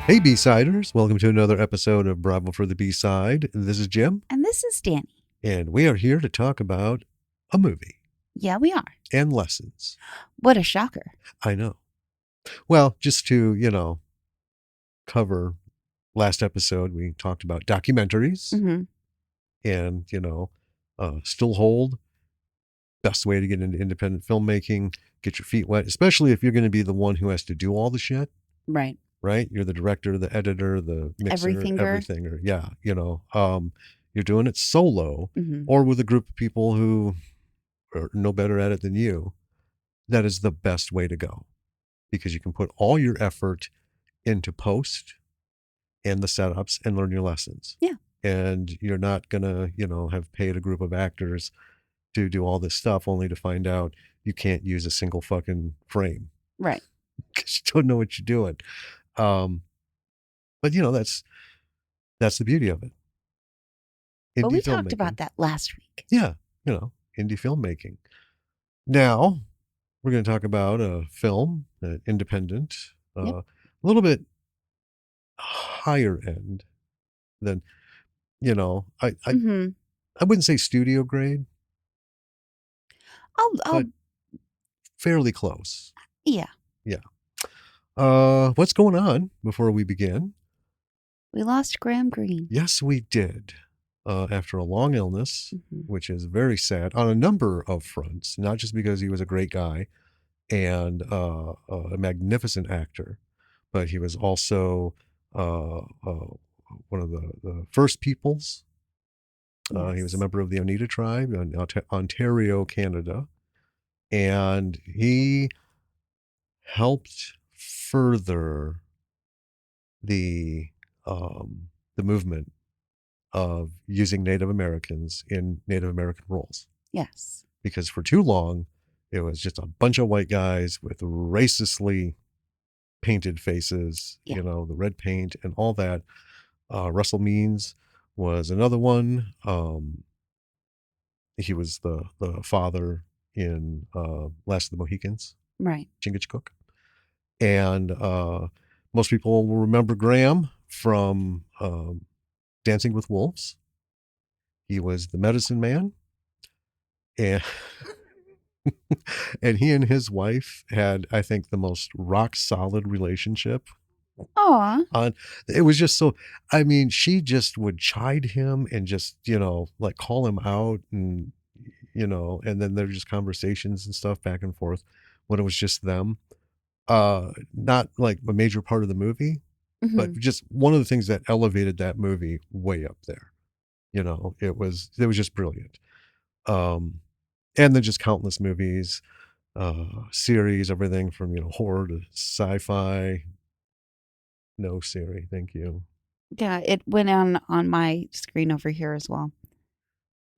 Hey, B-Siders. Welcome to another episode of Bravo for the B-Side. This is Jim, And this is Danny. and we are here to talk about a movie Yeah, we are. and lessons. What a shocker. I know. Well, just to, cover last episode, we talked about documentaries Mm-hmm. and, still hold. Best way to get into independent filmmaking, get your feet wet, especially if you're going to be the one who has to do all the shit. Right. Right? You're the director, the editor, the mixer, everything. You're doing it solo or with a group of people who are no better at it than you. That is the best way to go because you can put all your effort into post and the setups and learn your lessons. Yeah. And you're not going to, have paid a group of actors to do all this stuff only to find out you can't use a single fucking frame. Right. Because you don't know what you're doing. But that's the beauty of it. But we talked about that last week. Yeah, indie filmmaking. Now we're going to talk about a film, independent, a little bit higher end than, I wouldn't say studio grade, but fairly close. Yeah. What's going on before we begin? We lost Graham Greene. Yes, we did. After a long illness, which is very sad on a number of fronts, not just because he was a great guy and a magnificent actor, but he was also one of the First Peoples. He was a member of the Oneida tribe in Ontario, Canada, and he helped further the movement of using Native Americans in Native American roles. Yes. Because for too long, it was just a bunch of white guys with racistly painted faces, the red paint and all that. Russell Means was another one. He was the father in Last of the Mohicans. Right. Chingachgook. And most people will remember Graham from Dancing with Wolves. He was the medicine man. And and he and his wife had, I think, the most rock solid relationship. Aw. It was just so, she just would chide him and just, call him out and, and then there were just conversations and stuff back and forth when it was just them. Not like a major part of the movie, but just one of the things that elevated that movie way up there. It was just brilliant. And then just countless movies, series, everything from, horror to sci-fi. No, Siri, thank you. Yeah, it went on my screen over here as well.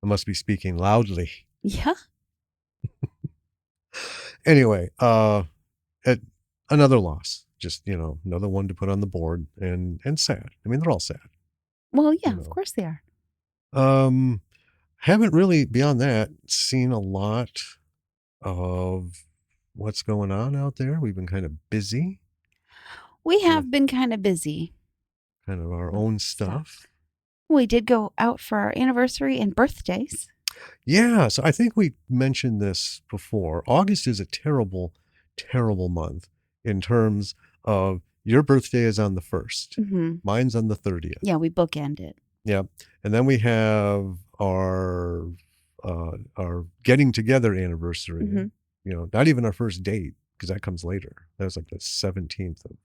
I must be speaking loudly. Yeah. Anyway, another loss. Just, another one to put on the board and sad. They're all sad. Well, yeah, of course they are. Haven't really, beyond that, seen a lot of what's going on out there. We've been kind of busy. We have been kind of busy. Kind of our own stuff. We did go out for our anniversary and birthdays. Yeah, so I think we mentioned this before. August is a terrible, terrible month in terms of your birthday is on the 1st. Mine's on the 30th. Yeah, we bookend it. Yeah. And then we have our getting together anniversary. Not even our first date, because that comes later. That was like the 17th of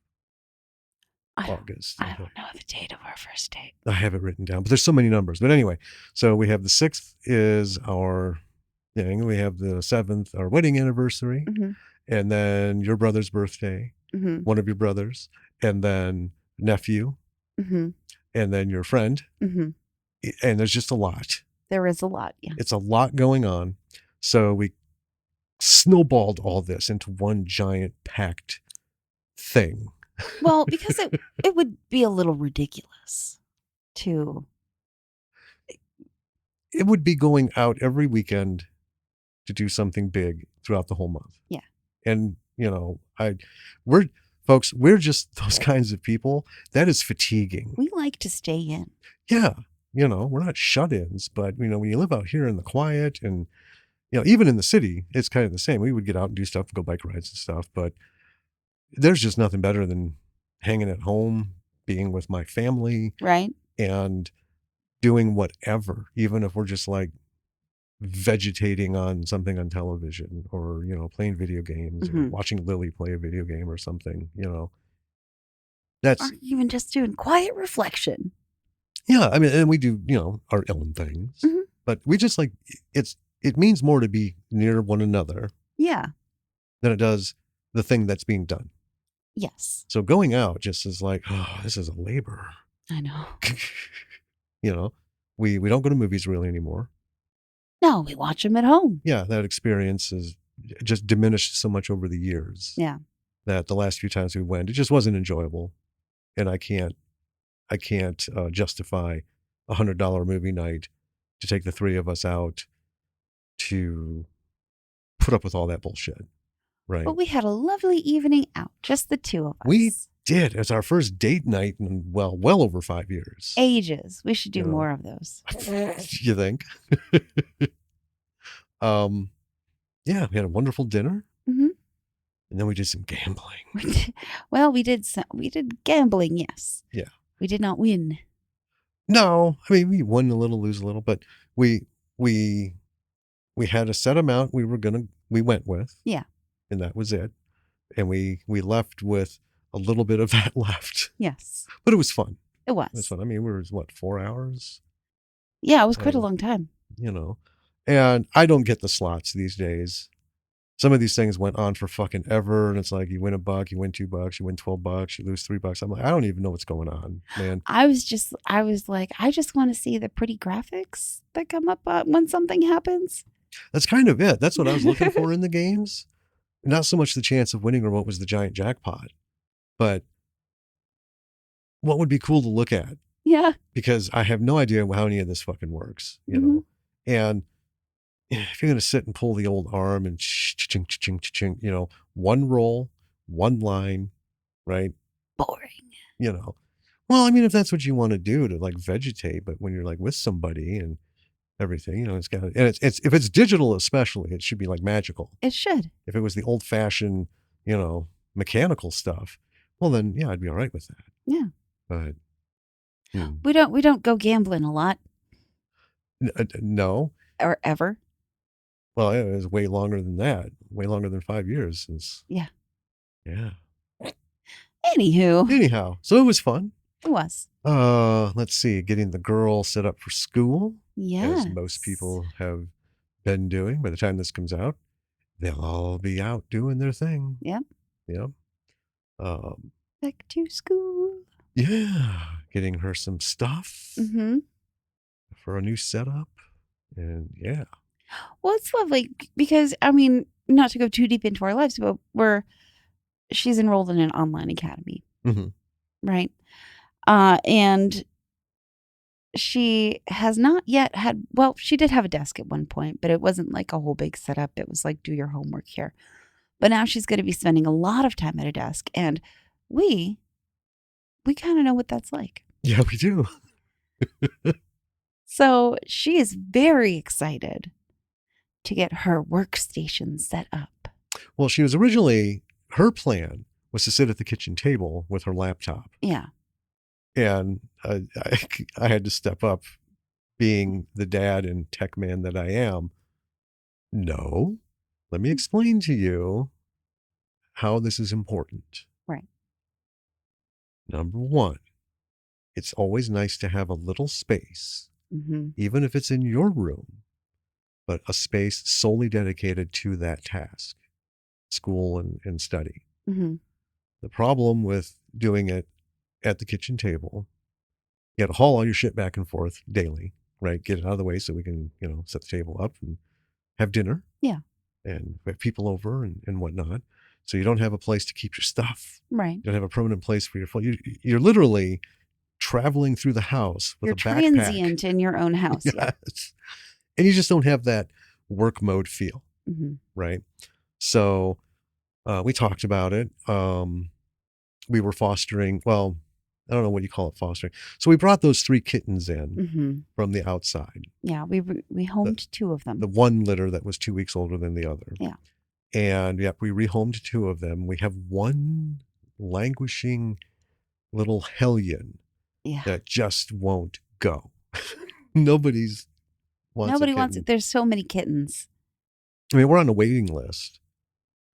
August. I don't know the date of our first date. I have it written down, but there's so many numbers. But anyway, so we have the 6th is our thing. We have the 7th, our wedding anniversary. And then your brother's birthday, one of your brothers, and then nephew, and then your friend. And there's just a lot. There is a lot, yeah. It's a lot going on. So we snowballed all this into one giant packed thing. Well, because it would be a little ridiculous to... It would be going out every weekend to do something big throughout the whole month. Yeah. And, we're Folks, we're just those kinds of people. That is fatiguing. We like to stay in. Yeah. We're not shut-ins, but, when you live out here in the quiet and, even in the city, it's kind of the same. We would get out and do stuff, go bike rides and stuff, but there's just nothing better than hanging at home, being with my family, Right. and doing whatever, even if we're just like vegetating on something on television or, playing video games or watching Lily play a video game or something, That's, Or even just doing quiet reflection. yeah, I mean, and we do, our own things, but we just like, it means more to be near one another. Yeah. Than it does the thing that's being done. Yes. So going out just is like, oh, this is a labor. I know. We don't go to movies really anymore. No, we watch them at home. Yeah, that experience is just diminished so much over the years. Yeah. That the last few times we went, it just wasn't enjoyable, and I can't justify $100 movie night to take the three of us out to put up with all that bullshit. Right. But we had a lovely evening out, just the two of us. We did. It was our first date night in well over 5 years. Ages. We should do more of those. You think? Yeah, we had a wonderful dinner. And then we did some gambling. We did gambling, yes. Yeah. We did not win. No, I mean, we won a little, lose a little, but we had a set amount we went with. Yeah. And that was it. And we left with a little bit of that left. Yes. But it was fun. It was. It was fun. I mean, we were, 4 hours? Yeah, it was quite a long time. And I don't get the slots these days. Some of these things went on for fucking ever. And it's like, you win $1, you win $2, you win $12, you lose $3. I'm like, I don't even know what's going on, man. I was like, I just want to see the pretty graphics that come up when something happens. That's kind of it. That's what I was looking for in the games. Not so much the chance of winning or what was the giant jackpot, but what would be cool to look at. Yeah. Because I have no idea how any of this fucking works, know. And if you're going to sit and pull the old arm and ching, ching, ching, one roll, one line, right? Boring. Well, I mean, if that's what you want to do to like vegetate, but when you're like with somebody and everything, it's got, and it's if it's digital, especially, it should be like magical. It should. If it was the old fashioned, mechanical stuff, well then, yeah, I'd be all right with that. Yeah. But we don't go gambling a lot. No. Or ever. Well, it was way longer than that. Way longer than 5 years since. Yeah. Yeah. Anyhow, so it was fun. It was. Let's see, getting the girl set up for school. Yes. As most people have been doing. By the time this comes out, they'll all be out doing their thing. Yep. Yep. Back to school. Yeah. Getting her some stuff for a new setup. And yeah. Well, it's lovely because, I mean, not to go too deep into our lives, but she's enrolled in an online academy. Right? And she has not yet had, well, she did have a desk at one point, but it wasn't like a whole big setup. It was like, do your homework here. But now she's going to be spending a lot of time at a desk. And we kind of know what that's like. Yeah, we do. So she is very excited to get her workstation set up. Well, her plan was to sit at the kitchen table with her laptop. Yeah. And I had to step up, being the dad and tech man that I am. No, let me explain to you how this is important. Right. Number one, it's always nice to have a little space, even if it's in your room, but a space solely dedicated to that task, school and study. The problem with doing it at the kitchen table, you got to haul all your shit back and forth daily, right? Get it out of the way so we can, set the table up and have dinner. Yeah. And have people over and whatnot. So you don't have a place to keep your stuff. Right. You don't have a permanent place for your phone. You're literally traveling through the house with a backpack. You're transient in your own house. Yes. Yeah. And you just don't have that work mode feel. Right. So we talked about it. we were fostering. Well, I don't know what you call it, fostering. So we brought those 3 kittens in from the outside. Yeah, we homed 2 of them. The one litter that was 2 weeks older than the other. Yeah. And we rehomed 2 of them. We have one languishing little hellion that just won't go. Nobody wants it. There's so many kittens. I mean, we're on a waiting list.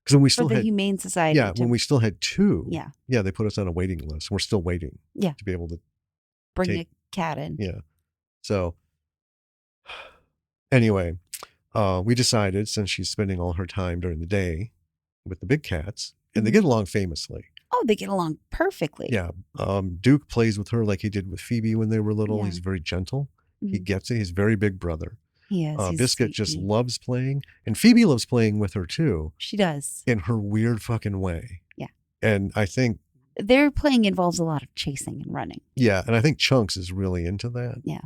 Because when we still for the had Humane Society. when we still had 2. Yeah, they put us on a waiting list. We're still waiting. Yeah. To be able to bring a cat in. Yeah. So anyway, we decided, since she's spending all her time during the day with the big cats, and they get along famously. Oh, they get along perfectly. Yeah. Duke plays with her like he did with Phoebe when they were little. Yeah. He's very gentle. He gets it. He's very big brother. He is. Biscuit just loves playing. And Phoebe loves playing with her too. She does. In her weird fucking way. Yeah. And I think their playing involves a lot of chasing and running. Yeah. And I think Chunks is really into that. Yeah.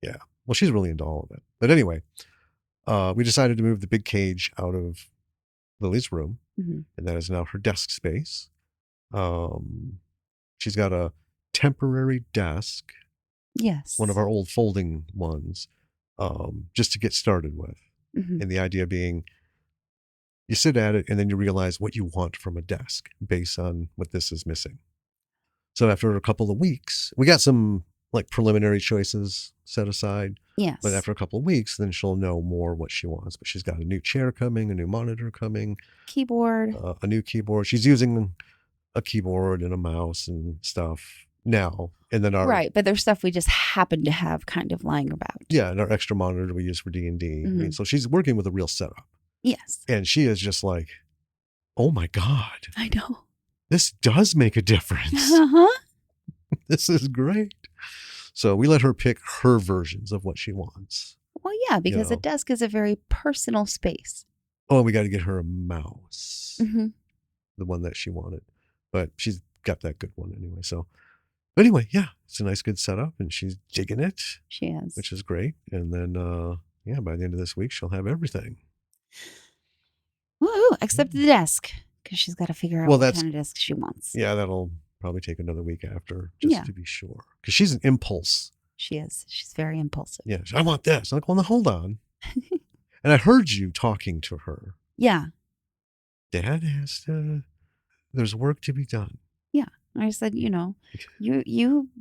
Yeah. Well, she's really into all of it. But anyway, we decided to move the big cage out of Lily's room. And that is now her desk space. She's got a temporary desk. Yes. One of our old folding ones, just to get started with. And the idea being, you sit at it and then you realize what you want from a desk based on what this is missing. So after a couple of weeks, we got some like preliminary choices set aside. Yes. But after a couple of weeks, then she'll know more what she wants. But she's got a new chair coming, a new monitor coming. Keyboard. A new keyboard. She's using a keyboard and a mouse and stuff now. And then right, but there's stuff we just happen to have kind of lying about. Yeah, and our extra monitor we use for D&D. I mean, so she's working with a real setup. Yes. And she is just like, oh my God. I know. This does make a difference. This is great. So we let her pick her versions of what she wants. Well, yeah, because a desk is a very personal space. Oh, we got to get her a mouse. The one that she wanted. But she's got that good one anyway. So, but anyway, yeah, it's a nice, good setup, and she's digging it. She is. Which is great. And then, by the end of this week, she'll have everything. Woo, except the desk, because she's got to figure out what kind of desk she wants. Yeah, that'll probably take another week after, just to be sure. Because she's an impulse. She is. She's very impulsive. Yeah, I want this. I'm like, well, now hold on. And I heard you talking to her. Yeah. Dad there's work to be done. Yeah. I said, you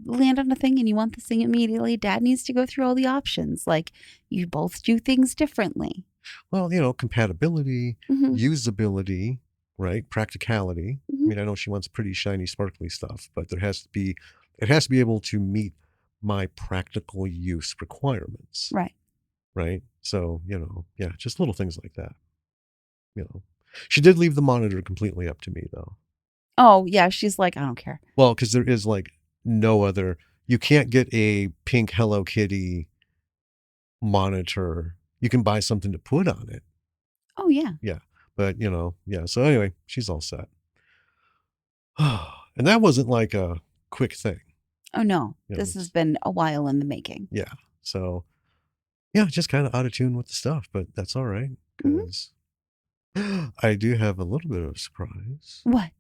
land on a thing and you want this thing immediately. Dad needs to go through all the options. Like, you both do things differently. Well, compatibility, usability, right? Practicality. I mean, I know she wants pretty shiny, sparkly stuff, but it has to be able to meet my practical use requirements. Right. Right. So, just little things like that. She did leave the monitor completely up to me, though. Oh, yeah. She's like, I don't care. Well, because there is like no other, you can't get a pink Hello Kitty monitor. You can buy something to put on it. Oh, yeah. Yeah. But, so anyway, she's all set. And that wasn't like a quick thing. Oh, no. This has been a while in the making. Yeah. So, just kind of out of tune with the stuff, but that's all right. Because I do have a little bit of a surprise. What?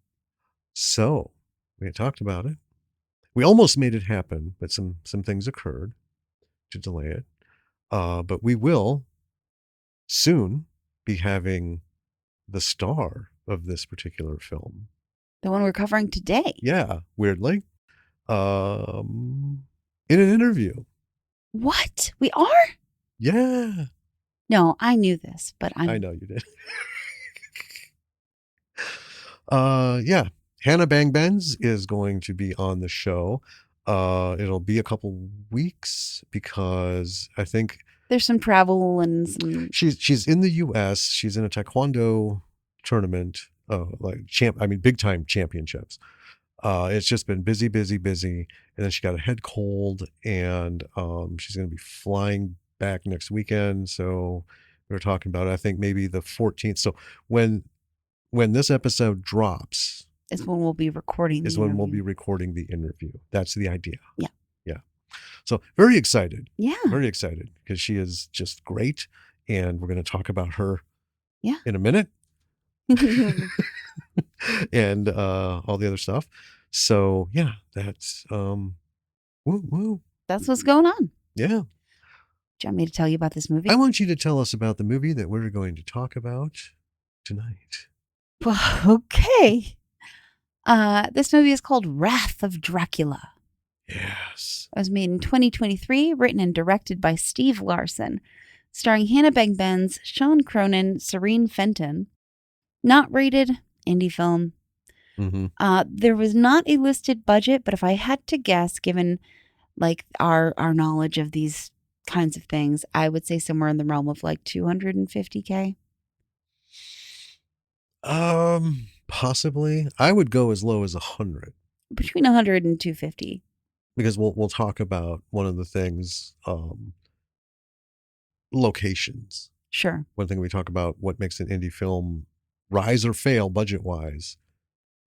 So, we had talked about it. We almost made it happen, but some things occurred to delay it. But we will soon be having the star of this particular film. The one we're covering today. Yeah, weirdly. In an interview. What? We are? Yeah. No, I knew this, but I know you did. Hannaj Bang-Benz is going to be on the show. It'll be a couple weeks because I think there's some travel and some. She's in the U.S. She's in a taekwondo tournament, big time championships. It's just been busy, and then she got a head cold, and she's going to be flying back next weekend. So we were talking about it, I think maybe the 14th. So when this episode drops, is when we'll be recording. The interview. That's the idea. Yeah. Yeah. So very excited. Yeah. Very excited because she is just great, and we're going to talk about her. Yeah. In a minute. And all the other stuff. So yeah, that's woo woo. That's what's going on. Yeah. Do you want me to tell you about this movie? I want you to tell us about the movie that we're going to talk about tonight. Well, okay. This movie is called Wrath of Dracula. Yes. It was made in 2023, written and directed by Steve Larson, starring Hannaj Bang-Benz, Sean Cronin, Serene Fenton. Not rated, indie film. Mm-hmm. There was not a listed budget, but if I had to guess, given like our knowledge of these kinds of things, I would say somewhere in the realm of like $250K. Possibly. I would go as low as 100. Between 100 and 250. Because we'll talk about one of the things, locations. Sure. One thing we talk about what makes an indie film rise or fail budget wise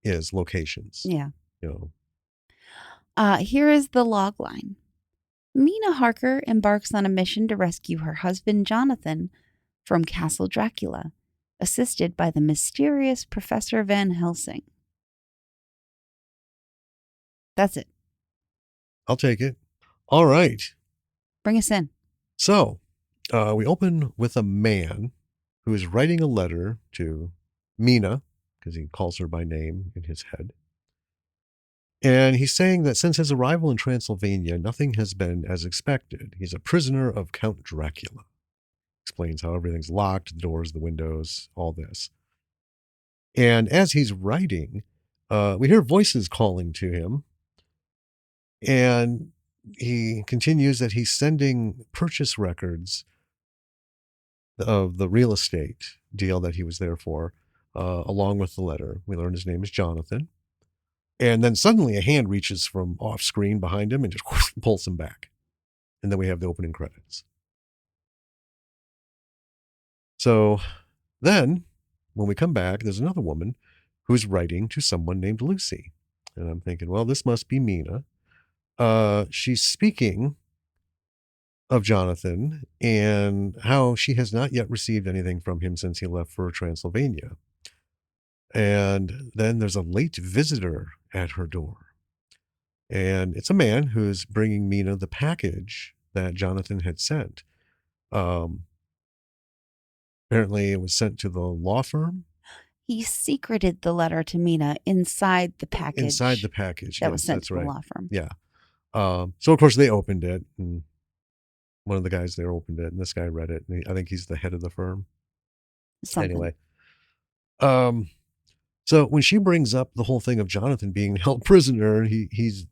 is locations. Yeah. You know. Here is the log line. Mina Harker embarks on a mission to rescue her husband Jonathan from Castle Dracula, assisted by the mysterious Professor Van Helsing. That's it. I'll take it. All right. Bring us in. So, we open with a man who is writing a letter to Mina, because he calls her by name in his head. And he's saying that since his arrival in Transylvania, nothing has been as expected. He's a prisoner of Count Dracula. Explains how everything's locked, the doors, the windows, all this. And as he's writing, we hear voices calling to him. And he continues that he's sending purchase records of the real estate deal that he was there for, along with the letter. We learn his name is Jonathan. And then suddenly a hand reaches from off screen behind him and just pulls him back. And then we have the opening credits. So then when we come back, there's another woman who's writing to someone named Lucy. And I'm thinking, well, this must be Mina. She's speaking of Jonathan and how she has not yet received anything from him since he left for Transylvania. And then there's a late visitor at her door. And it's a man who's bringing Mina the package that Jonathan had sent. Apparently it was sent to the law firm. He secreted the letter to Mina inside the package. Inside the package. That was sent to the law firm. Yeah. So of course they opened it, and one of the guys there opened it, and this guy read it. And I think he's the head of the firm. Something. Anyway. So when she brings up the whole thing of Jonathan being held prisoner, he's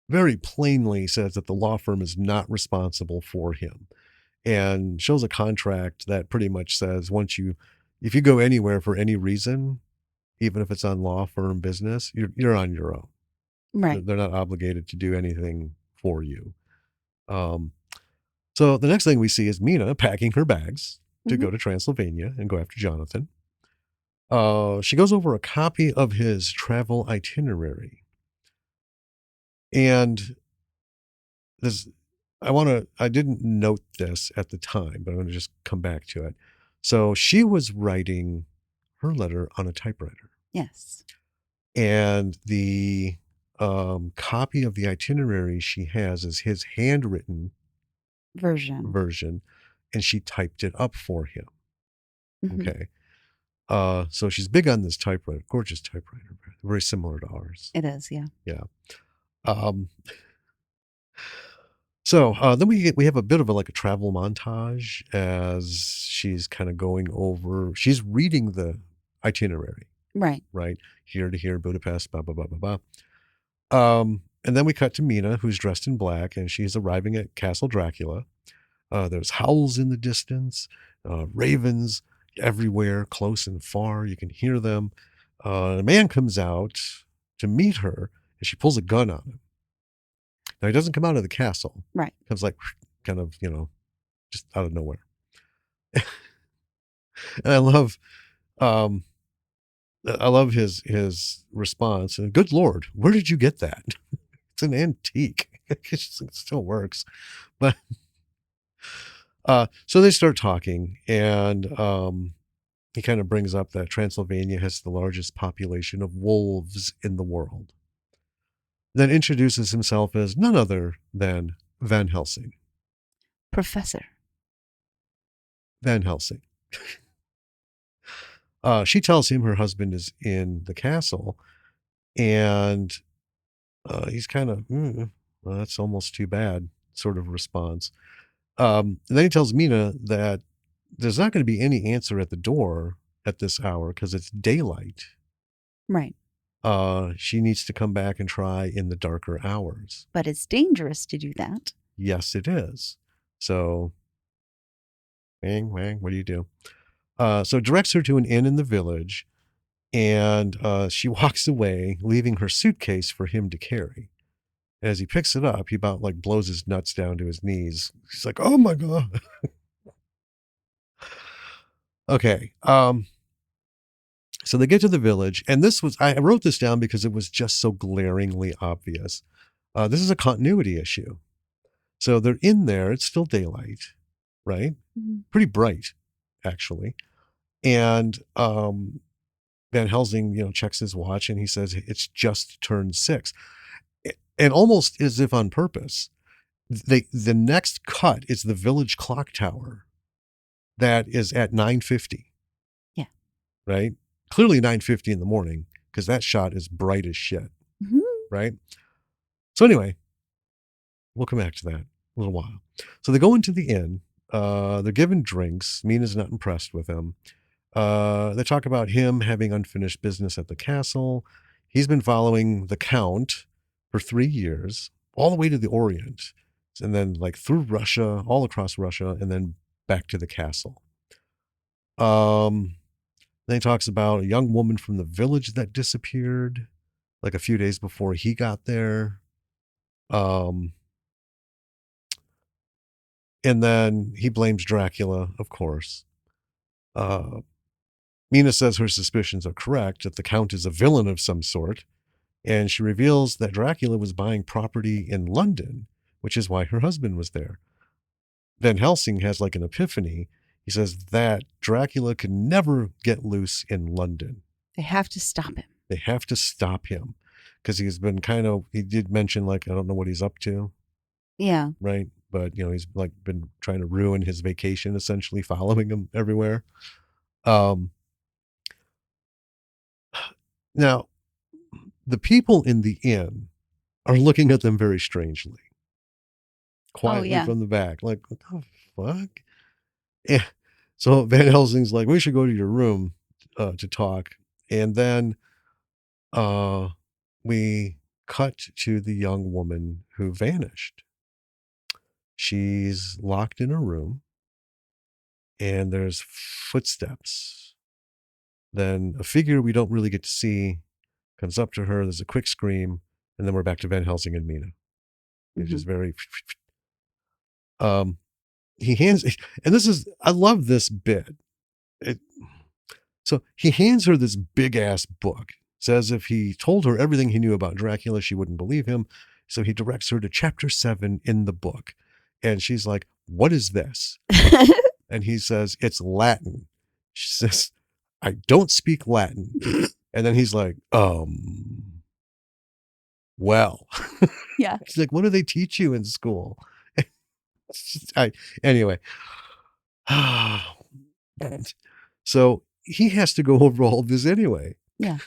very plainly says that the law firm is not responsible for him, and shows a contract that pretty much says if you go anywhere for any reason, even if it's on law firm business, you're on your own. Right. They're not obligated to do anything for you. So the next thing we see is Mina packing her bags to go to Transylvania and go after Jonathan. She goes over a copy of his travel itinerary. And I didn't note this at the time, but I'm going to just come back to it. So she was writing her letter on a typewriter. Yes. And the copy of the itinerary she has is his handwritten version, and she typed it up for him. Okay. So she's big on this typewriter, gorgeous typewriter, very similar to ours. It is, yeah. Yeah. So then we have a bit of a travel montage as she's kind of going over. She's reading the itinerary. Right. Here to here, Budapest, blah blah blah blah blah. And then we cut to Mina, who's dressed in black, and she's arriving at Castle Dracula. There's howls in the distance, ravens everywhere, close and far. You can hear them. A man comes out to meet her, and she pulls a gun on him. Now, he doesn't come out of the castle. Right. He comes kind of, just out of nowhere. And I love his response. And good Lord, where did you get that? It's an antique. It still works. But so they start talking, and he kind of brings up that Transylvania has the largest population of wolves in the world. then introduces himself as none other than Van Helsing. Professor. Van Helsing. She tells him her husband is in the castle, and he's kind of, well, that's almost too bad, sort of response. And then he tells Mina that there's not going to be any answer at the door at this hour because it's daylight. Right. She needs to come back and try in the darker hours. But it's dangerous to do that. Yes, it is. So, bang, wang, what do you do? So it directs her to an inn in the village, and she walks away, leaving her suitcase for him to carry. As he picks it up, he about like blows his nuts down to his knees. He's like, "Oh my god!" Okay. So they get to the village, and I wrote this down because it was just so glaringly obvious. This is a continuity issue. So they're in there. It's still daylight, right? Mm-hmm. Pretty bright, actually. And Van Helsing, checks his watch, and he says it's just turned 6, and almost as if on purpose. The next cut is the village clock tower that is at 9:50. Yeah. Right? Clearly 9:50 in the morning, because that shot is bright as shit. Mm-hmm. Right? So anyway, we'll come back to that in a little while. So they go into the inn. They're given drinks. Mina's not impressed with them. They talk about him having unfinished business at the castle. He's been following the Count for 3 years, all the way to the Orient, and then like through Russia, all across Russia, and then back to the castle. Then he talks about a young woman from the village that disappeared like a few days before he got there. And then he blames Dracula, of course. Mina says her suspicions are correct, that the Count is a villain of some sort, and she reveals that Dracula was buying property in London, which is why her husband was there. Van Helsing has like an epiphany. He says that Dracula could never get loose in London. They have to stop him. They have to stop him because he's been he did mention like, I don't know what he's up to. Yeah. Right. But, he's like been trying to ruin his vacation, essentially following him everywhere. Now, the people in the inn are looking at them very strangely, quietly from the back, like, what the fuck? Yeah. So Van Helsing's like, we should go to your room to talk. And then we cut to the young woman who vanished. She's locked in a room, and there's footsteps. Then a figure we don't really get to see comes up to her. There's a quick scream, and then we're back to Van Helsing and Mina. It's just very. He hands, and I love this bit. So he hands her this big ass book. Says if he told her everything he knew about Dracula, she wouldn't believe him. So he directs her to chapter 7 in the book. And she's like, what is this? And he says, it's Latin. She says, I don't speak Latin. And then he's like, well. Yeah. She's like, what do they teach you in school? Anyway. So he has to go over all of this anyway. Yeah.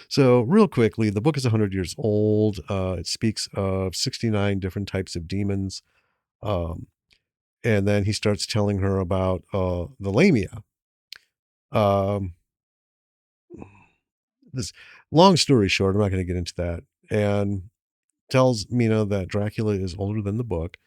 So real quickly, the book is 100 years old. It speaks of 69 different types of demons. And then he starts telling her about the lamia. This long story short, I'm not going to get into that. And tells Mina that Dracula is older than the book.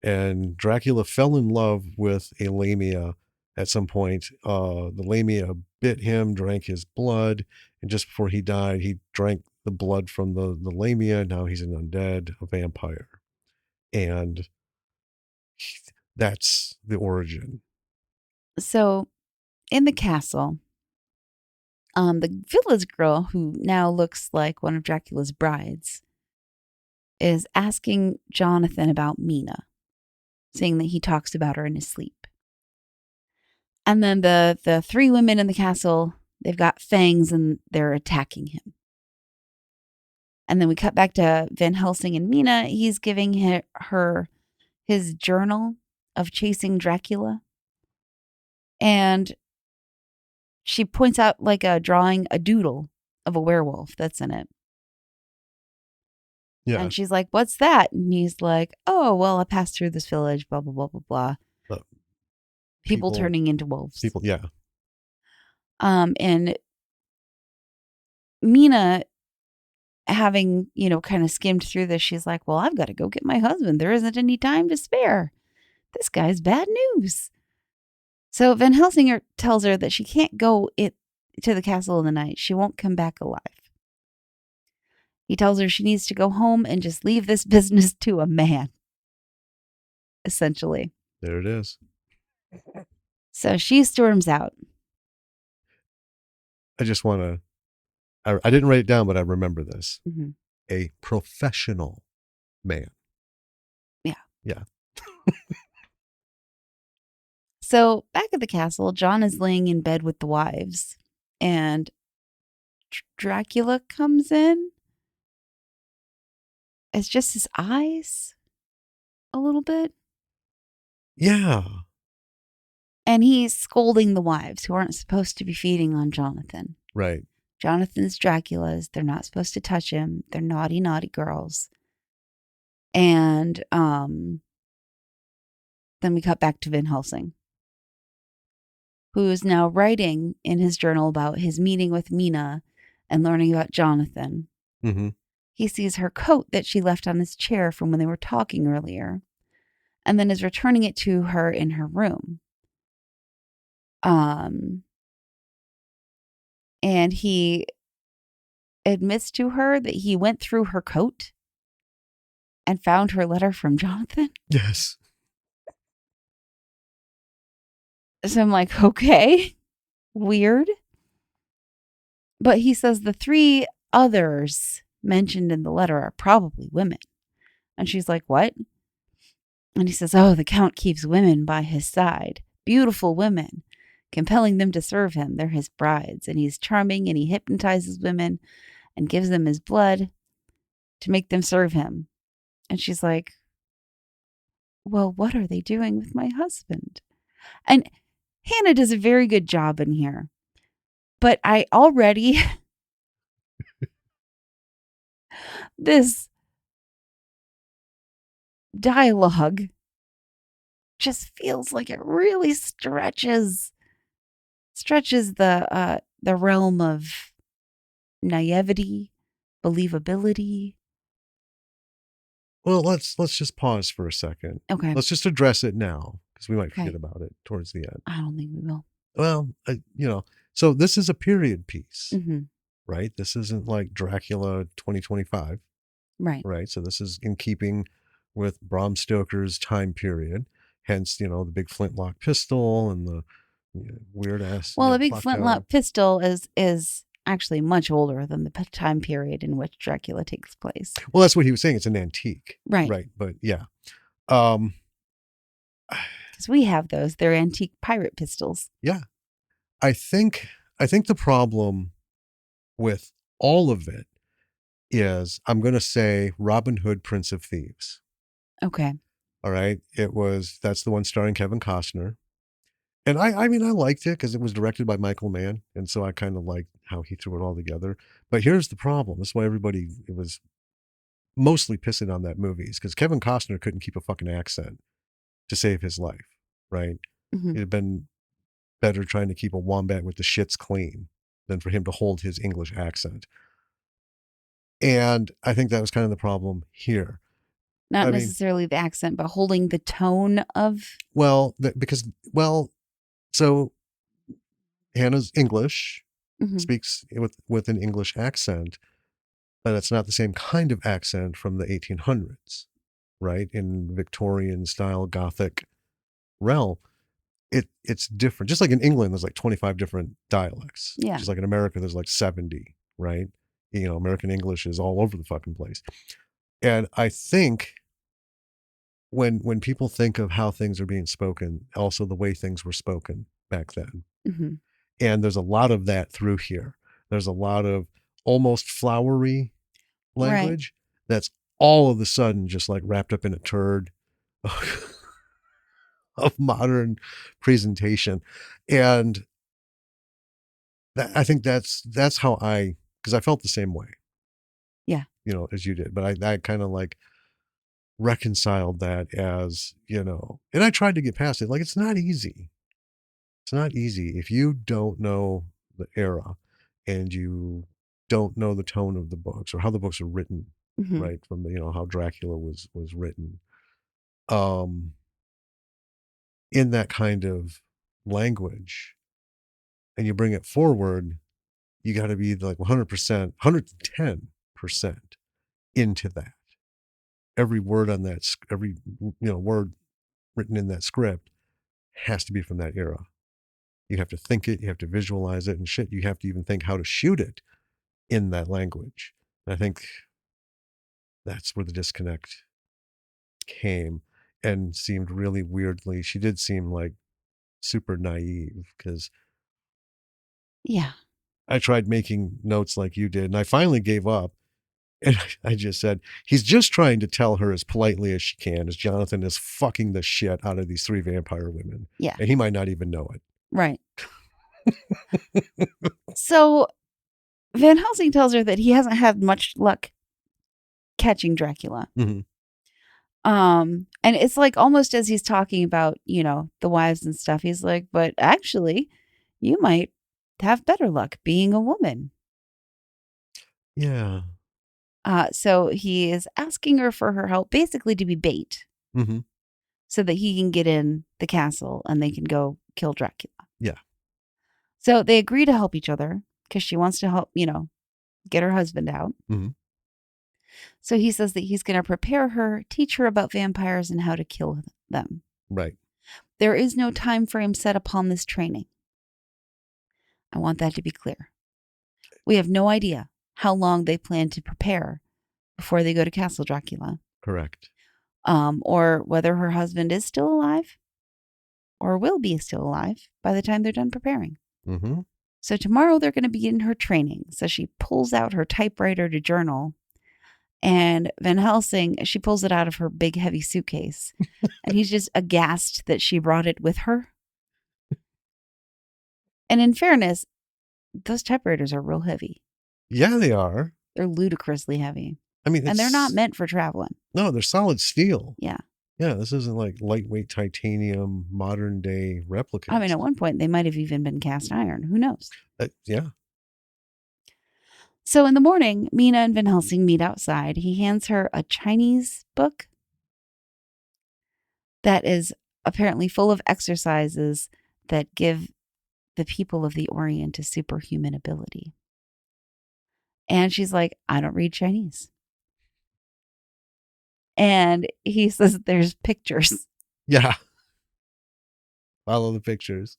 And Dracula fell in love with a lamia at some point. The lamia bit him, drank his blood, and just before he died, he drank the blood from the lamia. Now he's an undead, a vampire. And that's the origin. So in the castle, the village girl, who now looks like one of Dracula's brides, is asking Jonathan about Mina, saying that he talks about her in his sleep. And then the 3 women in the castle, they've got fangs and they're attacking him. And then we cut back to Van Helsing and Mina. He's giving her his journal of chasing Dracula. And she points out like a doodle of a werewolf that's in it. Yeah. And she's like, "What's that?" And he's like, "Oh, well, I passed through this village, blah, blah, blah, blah, blah." People turning into wolves. People, yeah. And Mina, having, kind of skimmed through this, she's like, "Well, I've got to go get my husband. There isn't any time to spare. This guy's bad news." So Van Helsing tells her that she can't go to the castle in the night. She won't come back alive. He tells her she needs to go home and just leave this business to a man, essentially. There it is. So she storms out. I just want to, I didn't write it down, but I remember this. Mm-hmm. A professional man. Yeah. Yeah. So back at the castle, John is laying in bed with the wives, and Dracula comes in. It's just his eyes a little bit. Yeah. And he's scolding the wives who aren't supposed to be feeding on Jonathan. Right. Jonathan's Dracula's. They're not supposed to touch him. They're naughty, naughty girls. And then we cut back to Van Helsing, who is now writing in his journal about his meeting with Mina and learning about Jonathan. Mm-hmm. He sees her coat that she left on his chair from when they were talking earlier, and then is returning it to her in her room. And he admits to her that he went through her coat and found her letter from Jonathan. Yes. So I'm like, okay, weird. But he says the 3 others mentioned in the letter are probably women. And she's like, what? And he says, oh, the Count keeps women by his side. Beautiful women, compelling them to serve him. They're his brides. And he's charming, and he hypnotizes women and gives them his blood to make them serve him. And she's like, well, what are they doing with my husband? And Hannah does a very good job in here. But I already... this dialogue just feels like it really stretches the realm of naivety, believability. Well, let's just pause for a second. Okay. Let's just address it now, because we might forget about it towards the end. I don't think we will. Well, so this is a period piece, mm-hmm. right? This isn't like Dracula 2025. Right. Right. So this is in keeping with Bram Stoker's time period. Hence, the big flintlock pistol and the weird ass. Well, the big flintlock pistol is actually much older than the time period in which Dracula takes place. Well, that's what he was saying. It's an antique. Right. Right. But yeah. Because we have those. They're antique pirate pistols. Yeah. I think the problem with all of it is, I'm going to say, Robin Hood, Prince of Thieves. Okay. All right. That's the one starring Kevin Costner. And I mean, I liked it because it was directed by Michael Mann. And so I kind of liked how he threw it all together. But here's the problem. That's why everybody was mostly pissing on that movie, is because Kevin Costner couldn't keep a fucking accent to save his life. Right. Mm-hmm. It'd have been better trying to keep a wombat with the shits clean than for him to hold his English accent. And I think that was kind of the problem here. Not necessarily the accent, but holding the tone of... So Hannah's English, mm-hmm. speaks with an English accent, but it's not the same kind of accent from the 1800s, right? In Victorian style Gothic realm, it's different. Just like in England, there's like 25 different dialects. Yeah. Just like in America, there's like 70, right? American English is all over the fucking place. And I think when people think of how things are being spoken, also the way things were spoken back then. Mm-hmm. And there's a lot of that through here. There's a lot of almost flowery Right. language that's all of a sudden just like wrapped up in a turd of modern presentation. And I think that's how because I felt the same way, Yeah. as you did. But I kind of like reconciled that as, and I tried to get past it. Like, it's not easy. It's not easy if you don't know the era and you don't know the tone of the books or how the books are written, Hmm. right? From the, how Dracula was written. Um, in that kind of language, and you bring it forward, you got to be like 100%, 110% into that. Every word on that, every word written in that script has to be from that era. You have to think it, you have to visualize it, and shit, you have to even think how to shoot it in that language. And I think that's where the disconnect came, and seemed really weirdly. She did seem like super naive, because Yeah. I tried making notes like you did, and I finally gave up. And I just said, he's just trying to tell her as politely as she can, as Jonathan is fucking the shit out of these 3 vampire women. Yeah. And he might not even know it. Right. So Van Helsing tells her that he hasn't had much luck catching Dracula. Mm-hmm. And it's like almost as he's talking about, the wives and stuff, he's like, but actually, you might have better luck being a woman. Yeah. So he is asking her for her help, basically to be bait, Mm-hmm. so that he can get in the castle and they can go kill Dracula. Yeah. So they agree to help each other because she wants to help, get her husband out. Mm-hmm. So he says that he's going to prepare her, teach her about vampires and how to kill them. Right. There is no time frame set upon this training. I want that to be clear. We have no idea how long they plan to prepare before they go to Castle Dracula. Correct. Or whether her husband is still alive or will be still alive by the time they're done preparing. Mm-hmm. So tomorrow they're going to begin her training. So she pulls out her typewriter to journal. And Van Helsing, she pulls it out of her big, heavy suitcase. And he's just aghast that she brought it with her. And in fairness, those typewriters are real heavy. Yeah, they are. They're ludicrously heavy. I mean, and they're not meant for traveling. No, they're solid steel. Yeah. Yeah, this isn't like lightweight titanium, modern day replicas. I mean, at one point, they might have even been cast iron. Who knows? Yeah. So in the morning, Mina and Van Helsing meet outside. He hands her a Chinese book that is apparently full of exercises that give the people of the Orient a superhuman ability. And she's like, I don't read Chinese. And he says there's pictures. Yeah. Follow the pictures.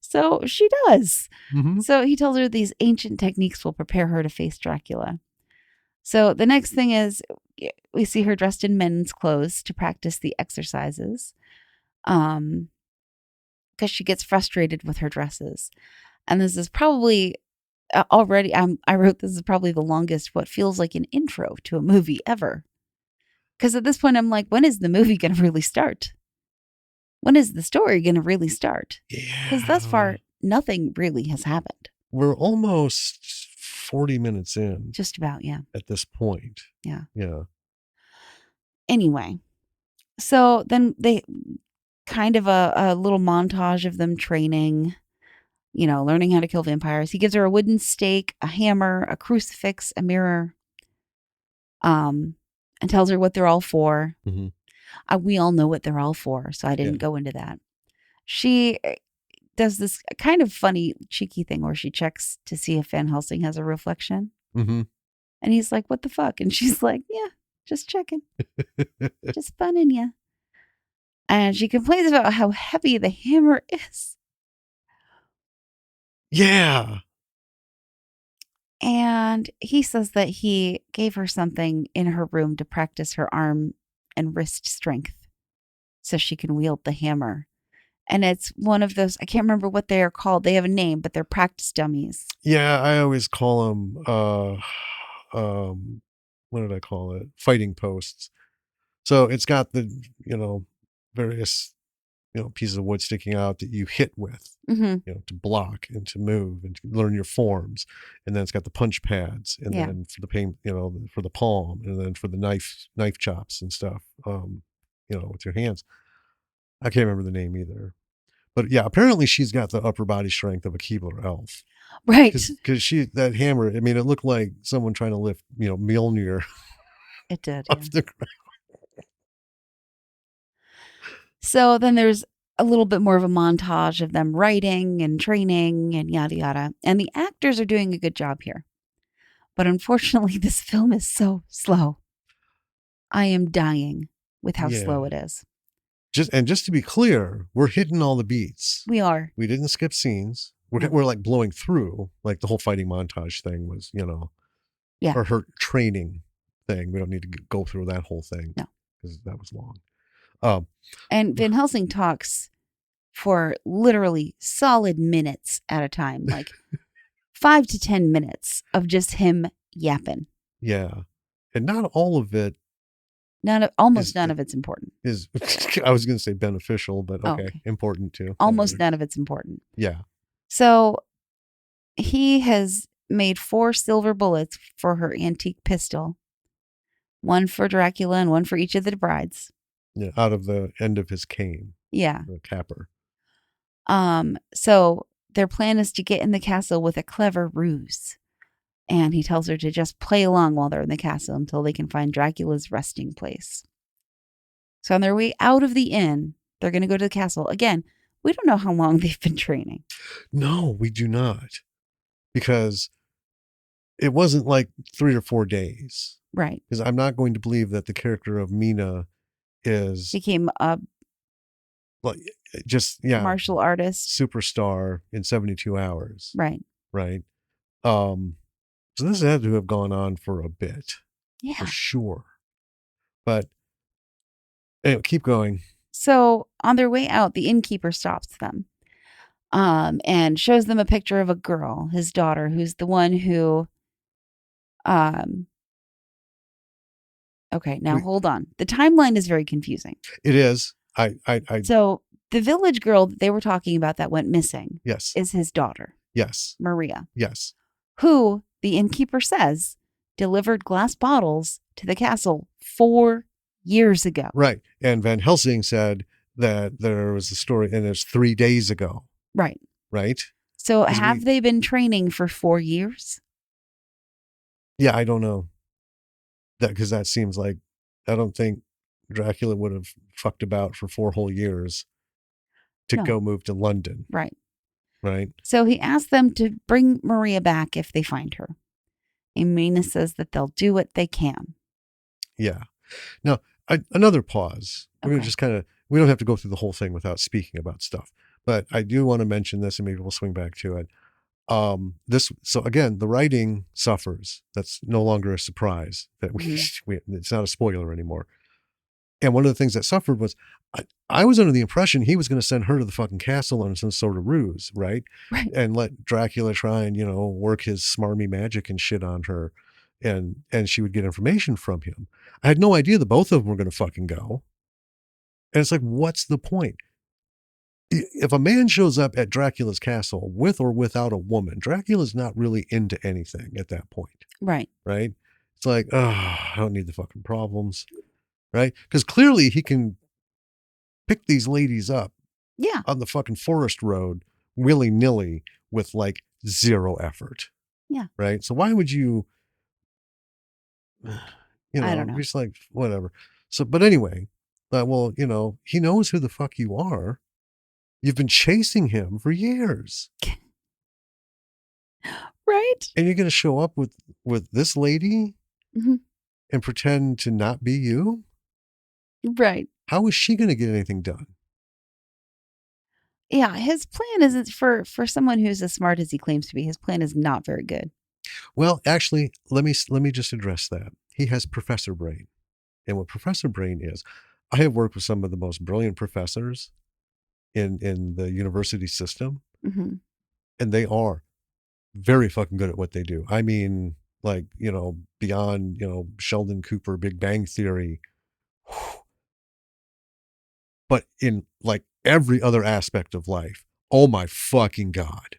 So she does. Mm-hmm. So he tells her these ancient techniques will prepare her to face Dracula. So the next thing is we see her dressed in men's clothes to practice the exercises. Because she gets frustrated with her dresses. And this is probably already, I wrote this is probably the longest, what feels like an intro to a movie ever. Because at this point, I'm like, when is the movie going to really start? When is the story going to really start? Yeah. Because thus far, nothing really has happened. We're almost 40 minutes in. Just about, yeah. At this point. Yeah. Yeah. Anyway, so then they kind of a little montage of them training, learning how to kill vampires. He gives her a wooden stake, a hammer, a crucifix, a mirror, and tells her what they're all for. Mm-hmm. We all know what they're all for, so I didn't go into that. She does this kind of funny, cheeky thing where she checks to see if Van Helsing has a reflection. Mm-hmm. And he's like, what the fuck? And she's like, yeah, just checking. Just funning you. And she complains about how heavy the hammer is. Yeah. And he says that he gave her something in her room to practice her arm and wrist strength so she can wield the hammer. And it's one of those, I can't remember what they are called. They have a name, but they're practice dummies. Yeah, I always call them what did I call it? Fighting posts. So it's got the, various, pieces of wood sticking out that you hit with, to block and to move and to learn your forms. And then it's got the punch pads, and Yeah. then for the pain, for the palm, and then for the knife chops and stuff, with your hands. I can't remember the name either. But yeah, apparently she's got the upper body strength of a Keebler elf. Right. Because that hammer, I mean, it looked like someone trying to lift, Mjolnir It did. off the ground. So then there's a little bit more of a montage of them writing and training and yada yada. And the actors are doing a good job here. But unfortunately, this film is so slow. I am dying with how slow it is. Just to be clear, we're hitting all the beats. We are. We didn't skip scenes. We're like blowing through, like the whole fighting montage thing was, or her training thing. We don't need to go through that whole thing. No. Because that was long. And Van Helsing talks for literally solid minutes at a time, like 5 to 10 minutes of just him yapping. Yeah. And not all of it. Almost none of it's important. I was going to say beneficial, but okay. Important too. Almost none of it's important. Yeah. So he has made 4 silver bullets for her antique pistol, 1 for Dracula and 1 for each of the brides. Yeah, out of the end of his cane. Yeah. The capper. So their plan is to get in the castle with a clever ruse. And he tells her to just play along while they're in the castle until they can find Dracula's resting place. So on their way out of the inn, they're going to go to the castle. Again, we don't know how long they've been training. No, we do not. Because it wasn't like 3 or 4 days. Right. Because I'm not going to believe that the character of Mina became a martial artist superstar in 72 hours. Right. So this had to have gone on for a bit. Yeah. For sure. But anyway, keep going. So on their way out, the innkeeper stops them and shows them a picture of a girl, his daughter, who's the one who okay, now hold on. The timeline is very confusing. It is. So the village girl that they were talking about that went missing is his daughter. Yes. Maria. Yes. Who, the innkeeper says, delivered glass bottles to the castle 4 years ago. Right. And Van Helsing said that there was a story, and it's 3 days ago. Right. Right? So have they been training for 4 years? Yeah, I don't know. Because that seems like, I don't think Dracula would have fucked about for 4 whole years to go move to London. Right. Right. So he asked them to bring Maria back if they find her. And Mina says that they'll do what they can. Yeah. Now, another pause. We're going to just we don't have to go through the whole thing without speaking about stuff. But I do want to mention this, and maybe we'll swing back to it. So again, the writing suffers. That's no longer a surprise that it's not a spoiler anymore. And one of the things that suffered was I was under the impression he was going to send her to the fucking castle on some sort of ruse, right? And let Dracula try and, work his smarmy magic and shit on her, and she would get information from him. I had no idea that both of them were going to fucking go. And it's like, what's the point? If a man shows up at Dracula's castle with or without a woman, Dracula's not really into anything at that point. Right. Right? It's like, I don't need the fucking problems. Right? Because clearly he can pick these ladies up on the fucking forest road willy-nilly with like 0 effort. Yeah. Right? So why would you, I don't know. Just like, whatever. So, but anyway, well, he knows who the fuck you are. You've been chasing him for years. Right. And you're going to show up with this lady and pretend to not be you? Right. How is she going to get anything done? Yeah, his plan isn't for someone who's as smart as he claims to be. His plan is not very good. Well, actually, let me just address that. He has Professor Brain. And what Professor Brain is, I have worked with some of the most brilliant professors in the university system. And they are very fucking good at what they do. I mean, like, beyond, Sheldon Cooper, Big Bang Theory. But in like every other aspect of life, oh my fucking God.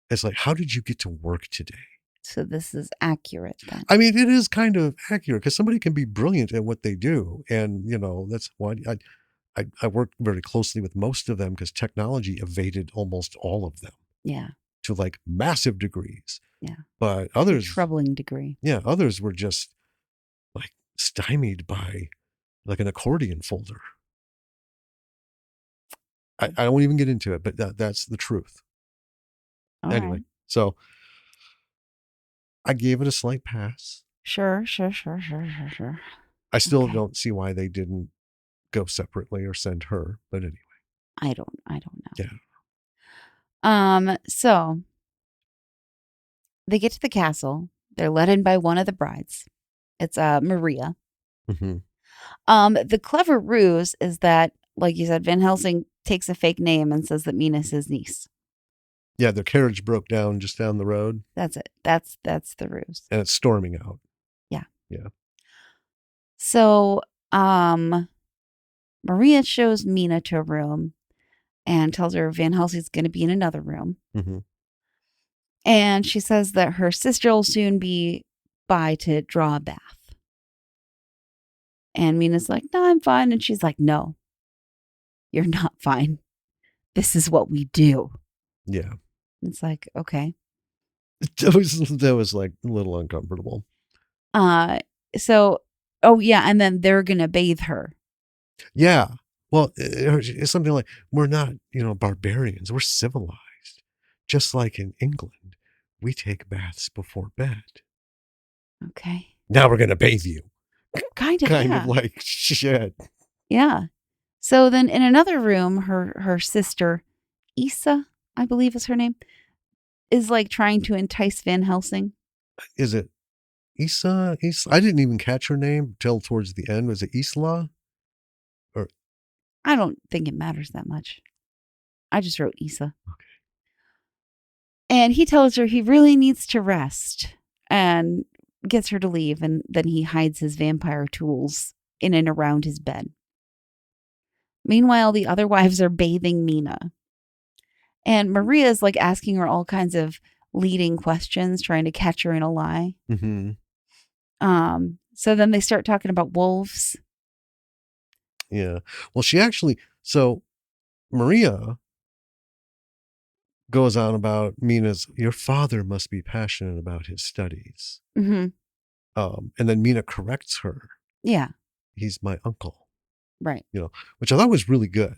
It's like, how did you get to work today? So this is accurate then. I mean, it is kind of accurate because somebody can be brilliant at what they do. And, that's why I worked very closely with most of them because technology evaded almost all of them. Yeah. To like massive degrees. Yeah. But others, a troubling degree. Yeah, others were just like stymied by like an accordion folder. I won't even get into it, but that's the truth. All anyway, right. So I gave it a slight pass. Sure. I still don't see why they didn't go separately or send her, but anyway. I don't know. Yeah. So they get to the castle. They're led in by one of the brides. It's Maria. Mm-hmm. The clever ruse is that, like you said, Van Helsing takes a fake name and says that Mina's his niece. Yeah, their carriage broke down just down the road. That's it. That's the ruse. And it's storming out. Yeah. Yeah. So, Maria shows Mina to a room and tells her Van Helsing's going to be in another room. Mm-hmm. And she says that her sister will soon be by to draw a bath. And Mina's like, no, I'm fine. And she's like, no, you're not fine. This is what we do. Yeah. It's like, okay. That was like a little uncomfortable. So, oh yeah. And then they're going to bathe her. Yeah. Well, it's something like, we're not, barbarians. We're civilized. Just like in England, we take baths before bed. Okay. Now we're going to bathe you. Kind of like shit. Yeah. So then in another room, her sister, Issa, I believe is her name, is like trying to entice Van Helsing. Is it Issa? I didn't even catch her name till towards the end. Was it Isla? Or I don't think it matters that much. I just wrote Issa. Okay. And he tells her he really needs to rest and gets her to leave. And then he hides his vampire tools in and around his bed. Meanwhile, the other wives are bathing Mina. And Maria is like asking her all kinds of leading questions, trying to catch her in a lie. Mm-hmm. So then they start talking about wolves. Yeah. Well, so Maria goes on about Mina's, your father must be passionate about his studies. Mm-hmm. And then Mina corrects her. Yeah. He's my uncle. Right. Which I thought was really good.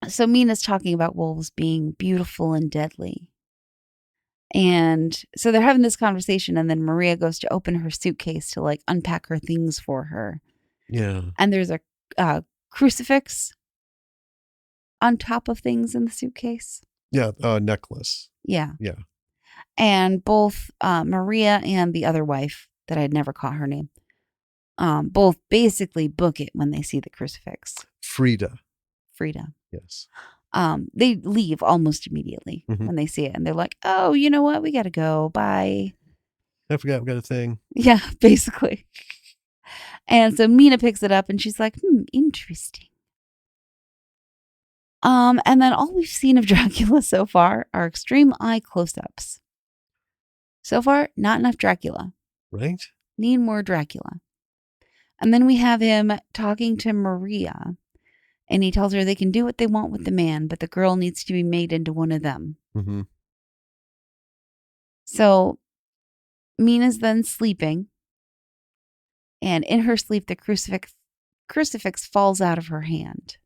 So Mina's talking about wolves being beautiful and deadly. And so they're having this conversation, and then Maria goes to open her suitcase to like unpack her things for her. Yeah. And there's a crucifix on top of things in the suitcase. Yeah, necklace. Yeah. Yeah. And both Maria and the other wife, that I'd never caught her name, both basically book it when they see the crucifix. Frida. Yes. They They leave almost immediately when they see it. And they're like, oh, you know what? We got to go. Bye. I forgot we got a thing. Yeah, basically. And so Mina picks it up and she's like, interesting. And then all we've seen of Dracula so far are extreme eye close-ups. So far, not enough Dracula. Right? Need more Dracula. And then we have him talking to Maria, and he tells her they can do what they want with the man, but the girl needs to be made into one of them. Mm-hmm. So Mina's then sleeping, and in her sleep, the crucifix falls out of her hand.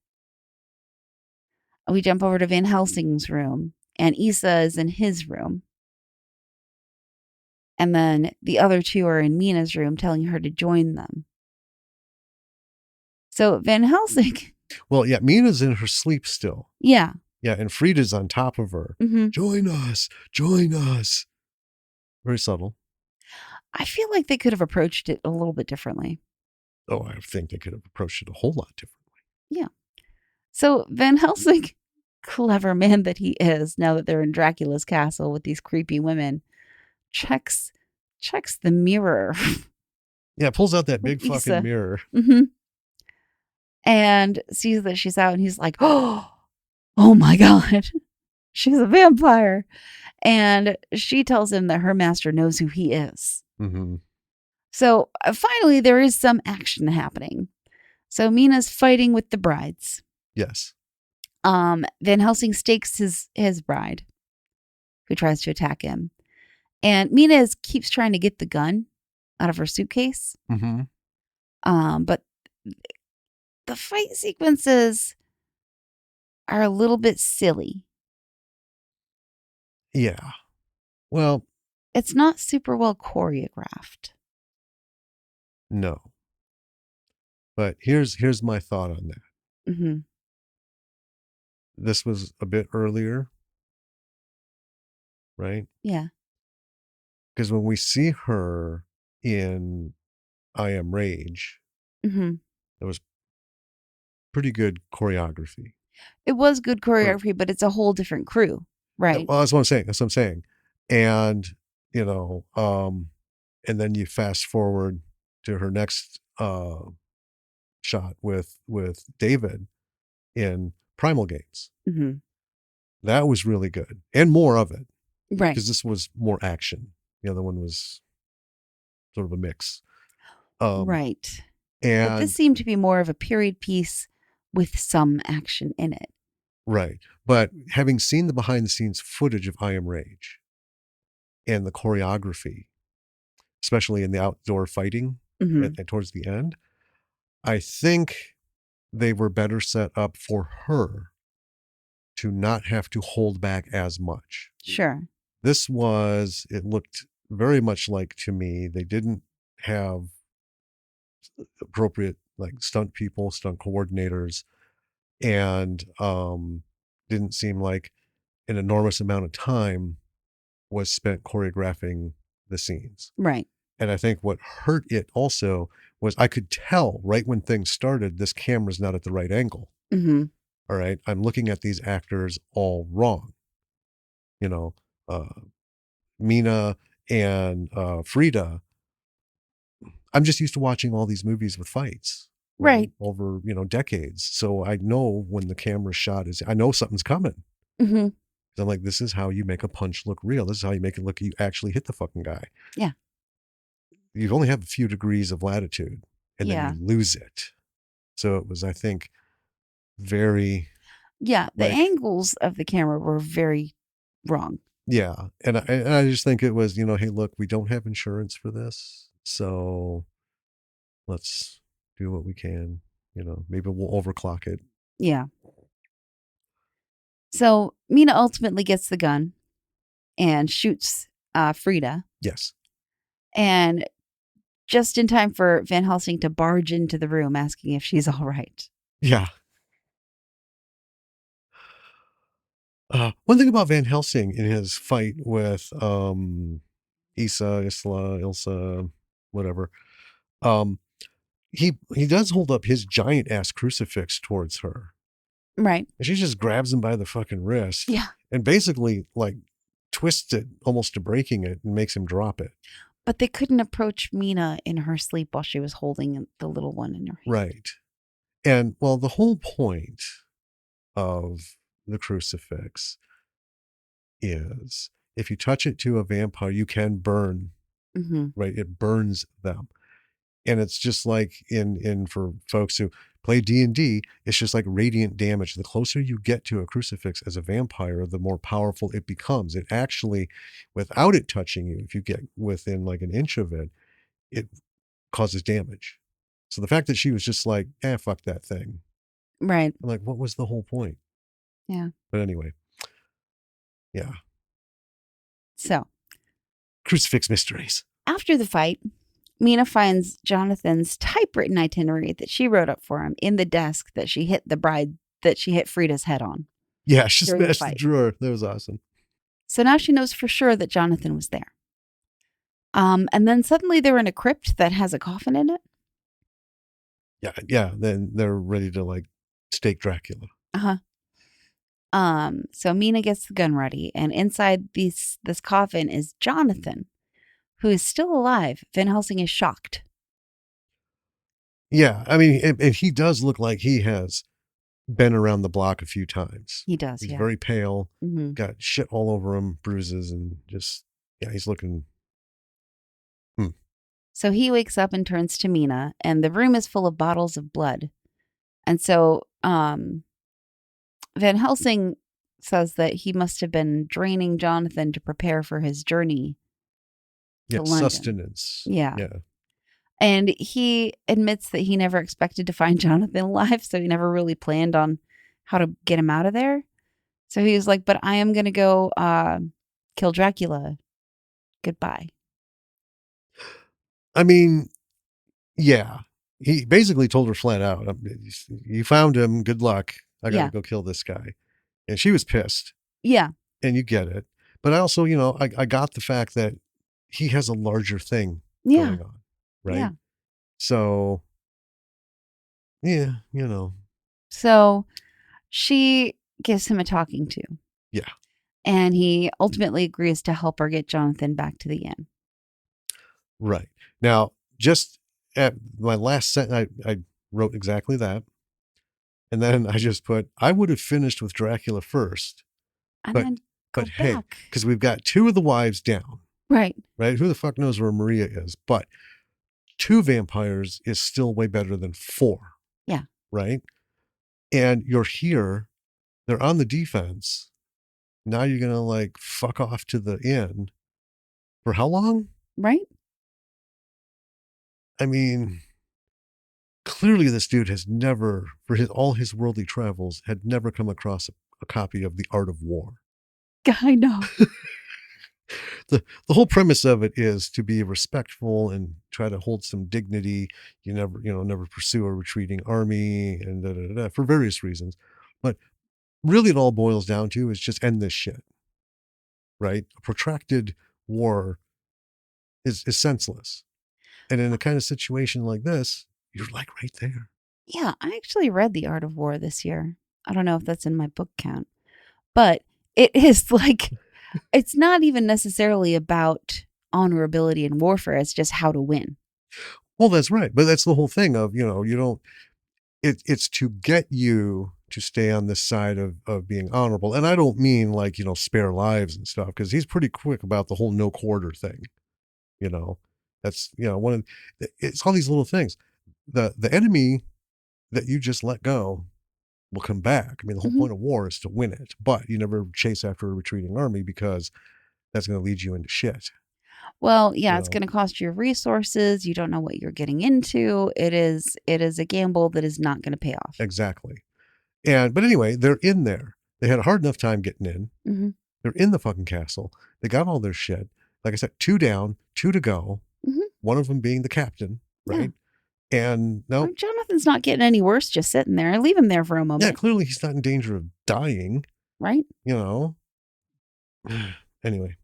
We jump over to Van Helsing's room, and Issa is in his room. And then the other two are in Mina's room telling her to join them. So Van Helsing... Well, yeah, Mina's in her sleep still. Yeah. Yeah, and Frida's on top of her. Mm-hmm. Join us. Very subtle. I feel like they could have approached it a little bit differently. Oh, I think they could have approached it a whole lot differently. Yeah. So Van Helsing clever man that he is, now that they're in Dracula's castle with these creepy women, checks the mirror. Yeah, pulls out that with big fucking Issa. mirror. Mm-hmm. And sees that she's out, and he's like, oh my God, she's a vampire. And she tells him that her master knows who he is. Mm-hmm. So finally, there is some action happening. So Mina's fighting with the brides. Yes. Van Helsing stakes his bride, who tries to attack him. And Mina keeps trying to get the gun out of her suitcase. Mm-hmm. But the fight sequences are a little bit silly. Yeah. Well, it's not super well choreographed. No. But here's my thought on that. Mm-hmm. This was a bit earlier, right? Yeah. Because when we see her in I Am Rage, Mm-hmm. it was pretty good choreography. It was good choreography, but it's a whole different crew, right? Well, that's what I'm saying. And, you know, and then you fast forward to her next shot with David in Primal Games. Mm-hmm. That was really good. And more of it. Right. Because this was more action. The other one was sort of a mix. Right. And but this seemed to be more of a period piece with some action in it. Right. But having seen the behind the scenes footage of I Am Rage and the choreography, especially in the outdoor fighting and towards the end, I think they were better set up for her to not have to hold back as much. Sure. It looked very much like, to me, they didn't have appropriate like stunt people, stunt coordinators, and didn't seem like an enormous amount of time was spent choreographing the scenes. Right. And I think what hurt it also was I could tell right when things started, this camera's not at the right angle. Mm-hmm. All right. I'm looking at these actors all wrong. You know, Mina and Frida. I'm just used to watching all these movies with fights. Right. Over, decades. So I know when the camera shot I know something's coming. Mm-hmm. I'm like, this is how you make a punch look real. This is how you make it look you actually hit the fucking guy. Yeah. You only have a few degrees of latitude and then you lose it. So it was, I think, very... Yeah, the angles of the camera were very wrong. Yeah. And I just think it was, hey, look, we don't have insurance for this. So let's do what we can. Maybe we'll overclock it. Yeah. So Mina ultimately gets the gun and shoots Frida. Yes. And just in time for Van Helsing to barge into the room asking if she's all right. Yeah. One thing about Van Helsing in his fight with Ilsa, whatever, he does hold up his giant ass crucifix towards her. Right. And she just grabs him by the fucking wrist. Yeah. And basically like twists it almost to breaking it and makes him drop it. But they couldn't approach Mina in her sleep while she was holding the little one in her hand. Right. And well, the whole point of the crucifix is if you touch it to a vampire, you can burn. Mm-hmm. Right. It burns them. And it's just like in for folks who play D&D, it's just like radiant damage. The closer you get to a crucifix as a vampire, the more powerful it becomes. It actually, without it touching you, if you get within like an inch of it, it causes damage. So the fact that she was just like, fuck that thing. Right. I'm like, what was the whole point? Yeah. But anyway. Yeah. So. Crucifix mysteries. After the fight, Mina finds Jonathan's typewritten itinerary that she wrote up for him in the desk that she hit Frida's head on. Yeah, she smashed the drawer. That was awesome. So now she knows for sure that Jonathan was there. And then suddenly they're in a crypt that has a coffin in it. Yeah. Then they're ready to like stake Dracula. Uh-huh. So Mina gets the gun ready, and inside this coffin is Jonathan, who is still alive. Van Helsing is shocked. Yeah, I mean, and he does look like he has been around the block a few times. He does, He's yeah. very pale, Mm-hmm. got shit all over him, bruises, and just, yeah, he's looking. So he wakes up and turns to Mina, and the room is full of bottles of blood. And so Van Helsing says that he must have been draining Jonathan to prepare for his journey Yeah, to London. sustenance. Yeah. Yeah. And he admits that he never expected to find Jonathan alive, so he never really planned on how to get him out of there. So he was like, but I am going to go kill Dracula. Goodbye. I mean, yeah. He basically told her flat out, you found him, good luck. I got to Yeah. go kill this guy. And she was pissed. Yeah. And you get it. But I also, I got the fact that he has a larger thing Yeah. going on. Right. Yeah. So, yeah, So she gives him a talking to. Yeah. And he ultimately agrees to help her get Jonathan back to the inn. Right. Now, just at my last sentence, I wrote exactly that. And then I just put, I would have finished with Dracula first. And but then but go hey, back. because we've got two of the wives down. Right. Right? Who the fuck knows where Maria is? But 2 vampires is still way better than 4. Yeah. Right? And you're here, they're on the defense. Now you're gonna like fuck off to the inn. For how long? Right? I mean, clearly this dude has never, for all his worldly travels, had never come across a copy of The Art of War. I know. The whole premise of it is to be respectful and try to hold some dignity. You never pursue a retreating army and for various reasons. But really it all boils down to is just end this shit. Right? A protracted war is senseless. And in a kind of situation like this, you're like right there. Yeah, I actually read The Art of War this year. I don't know if that's in my book count, but it is like, it's not even necessarily about honorability in warfare. It's just how to win. Well, that's right. But that's the whole thing of, you don't, it's to get you to stay on this side of being honorable. And I don't mean like, spare lives and stuff, because he's pretty quick about the whole no quarter thing. That's, it's all these little things. The enemy that you just let go will come back. I mean, the whole point of war is to win it, but you never chase after a retreating army because that's going to lead you into shit. Well, yeah, it's going to cost you resources. You don't know what you're getting into. It is a gamble that is not going to pay off. Exactly. But anyway, they're in there. They had a hard enough time getting in. Mm-hmm. They're in the fucking castle. They got all their shit. Like I said, 2 down, 2 to go. Mm-hmm. One of them being the captain, right? Yeah. And no, Jonathan's not getting any worse just sitting there. Leave him there for a moment. Yeah, clearly he's not in danger of dying. Right? Anyway.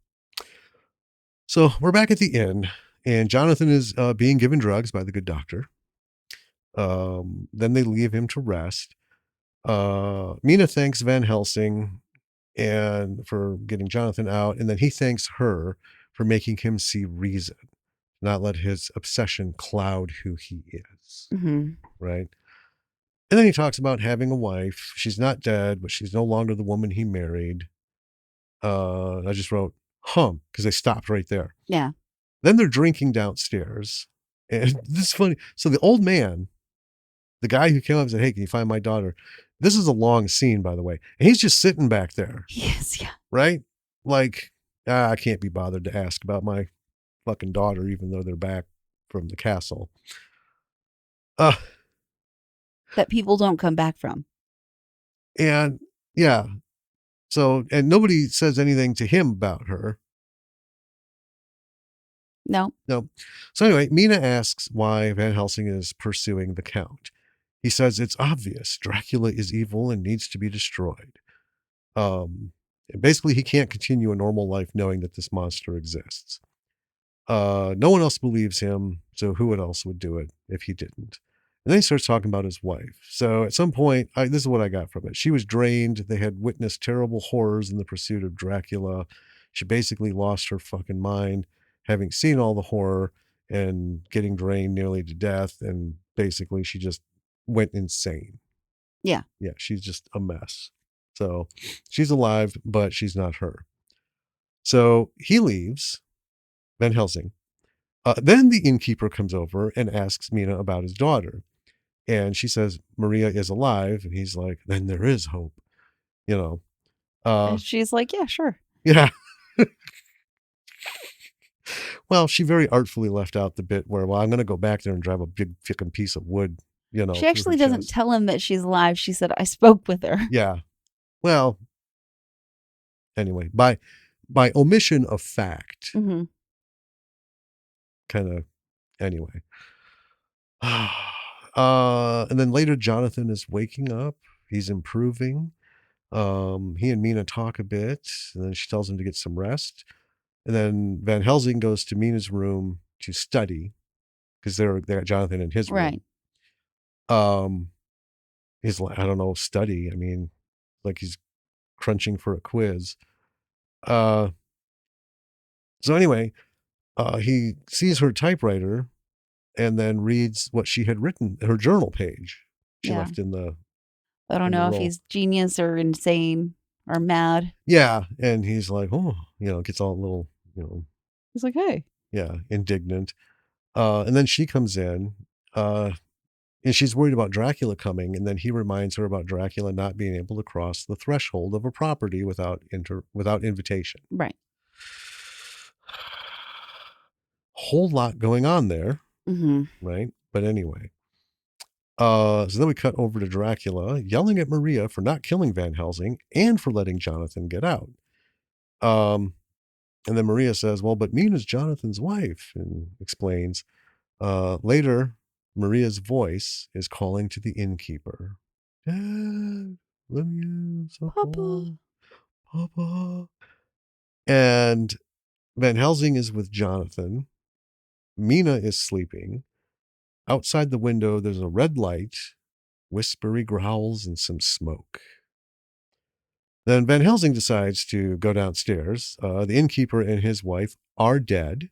So we're back at the inn, and Jonathan is being given drugs by the good doctor. Then they leave him to rest. Mina thanks Van Helsing and for getting Jonathan out, and then he thanks her for making him see reason, not let his obsession cloud who he is. Mm-hmm. Right? And then he talks about having a wife. She's not dead, but she's no longer the woman he married. I just wrote, because they stopped right there. Yeah. Then they're drinking downstairs. And this is funny. So the old man, the guy who came up and said, hey, can you find my daughter? This is a long scene, by the way. And he's just sitting back there. Yes, yeah. Right? Like, I can't be bothered to ask about my fucking daughter, even though they're back from the castle. That people don't come back from. And yeah. So, and nobody says anything to him about her. No. So anyway, Mina asks why Van Helsing is pursuing the Count. He says it's obvious. Dracula is evil and needs to be destroyed. Basically, he can't continue a normal life knowing that this monster exists. No one else believes him, so who else would do it if he didn't? And then he starts talking about his wife. So at some point, this is what I got from it. She was drained. They had witnessed terrible horrors in the pursuit of Dracula. She basically lost her fucking mind, having seen all the horror and getting drained nearly to death. And basically, she just went insane. Yeah. Yeah, she's just a mess. So she's alive, but she's not her. So he leaves, Van Helsing. Then the innkeeper comes over and asks Mina about his daughter. And she says, Maria is alive. And he's like, then there is hope. You know. And she's like, yeah, sure. Yeah. Well, she very artfully left out the bit where, well, I'm going to go back there and drive a big fucking piece of wood, you know. She actually doesn't tell him that she's alive. She said, I spoke with her. Yeah. Well, anyway, by omission of fact, Mm-hmm. kind of, anyway. And then later, Jonathan is waking up. He's improving. He and Mina talk a bit, and then she tells him to get some rest. And then Van Helsing goes to Mina's room to study because they got Jonathan in his room. Right. He's like, I don't know, study. I mean, like he's crunching for a quiz. So anyway, he sees her typewriter and then reads what she had written, her journal page she left in the. I don't know if he's genius or insane or mad. Yeah. And he's like, oh, gets all a little, He's like, hey. Yeah, indignant. And then she comes in, and she's worried about Dracula coming. And then he reminds her about Dracula not being able to cross the threshold of a property without invitation. Right. Whole lot going on there. Mm-hmm. Right. But anyway. So then we cut over to Dracula yelling at Maria for not killing Van Helsing and for letting Jonathan get out. And then Maria says, well, but Mina's Jonathan's wife, and explains. Later, Maria's voice is calling to the innkeeper. Dad, let me Papa. Papa. And Van Helsing is with Jonathan. Mina is sleeping. Outside the window, there's a red light, whispery growls, and some smoke. Then Van Helsing decides to go downstairs. The innkeeper and his wife are dead.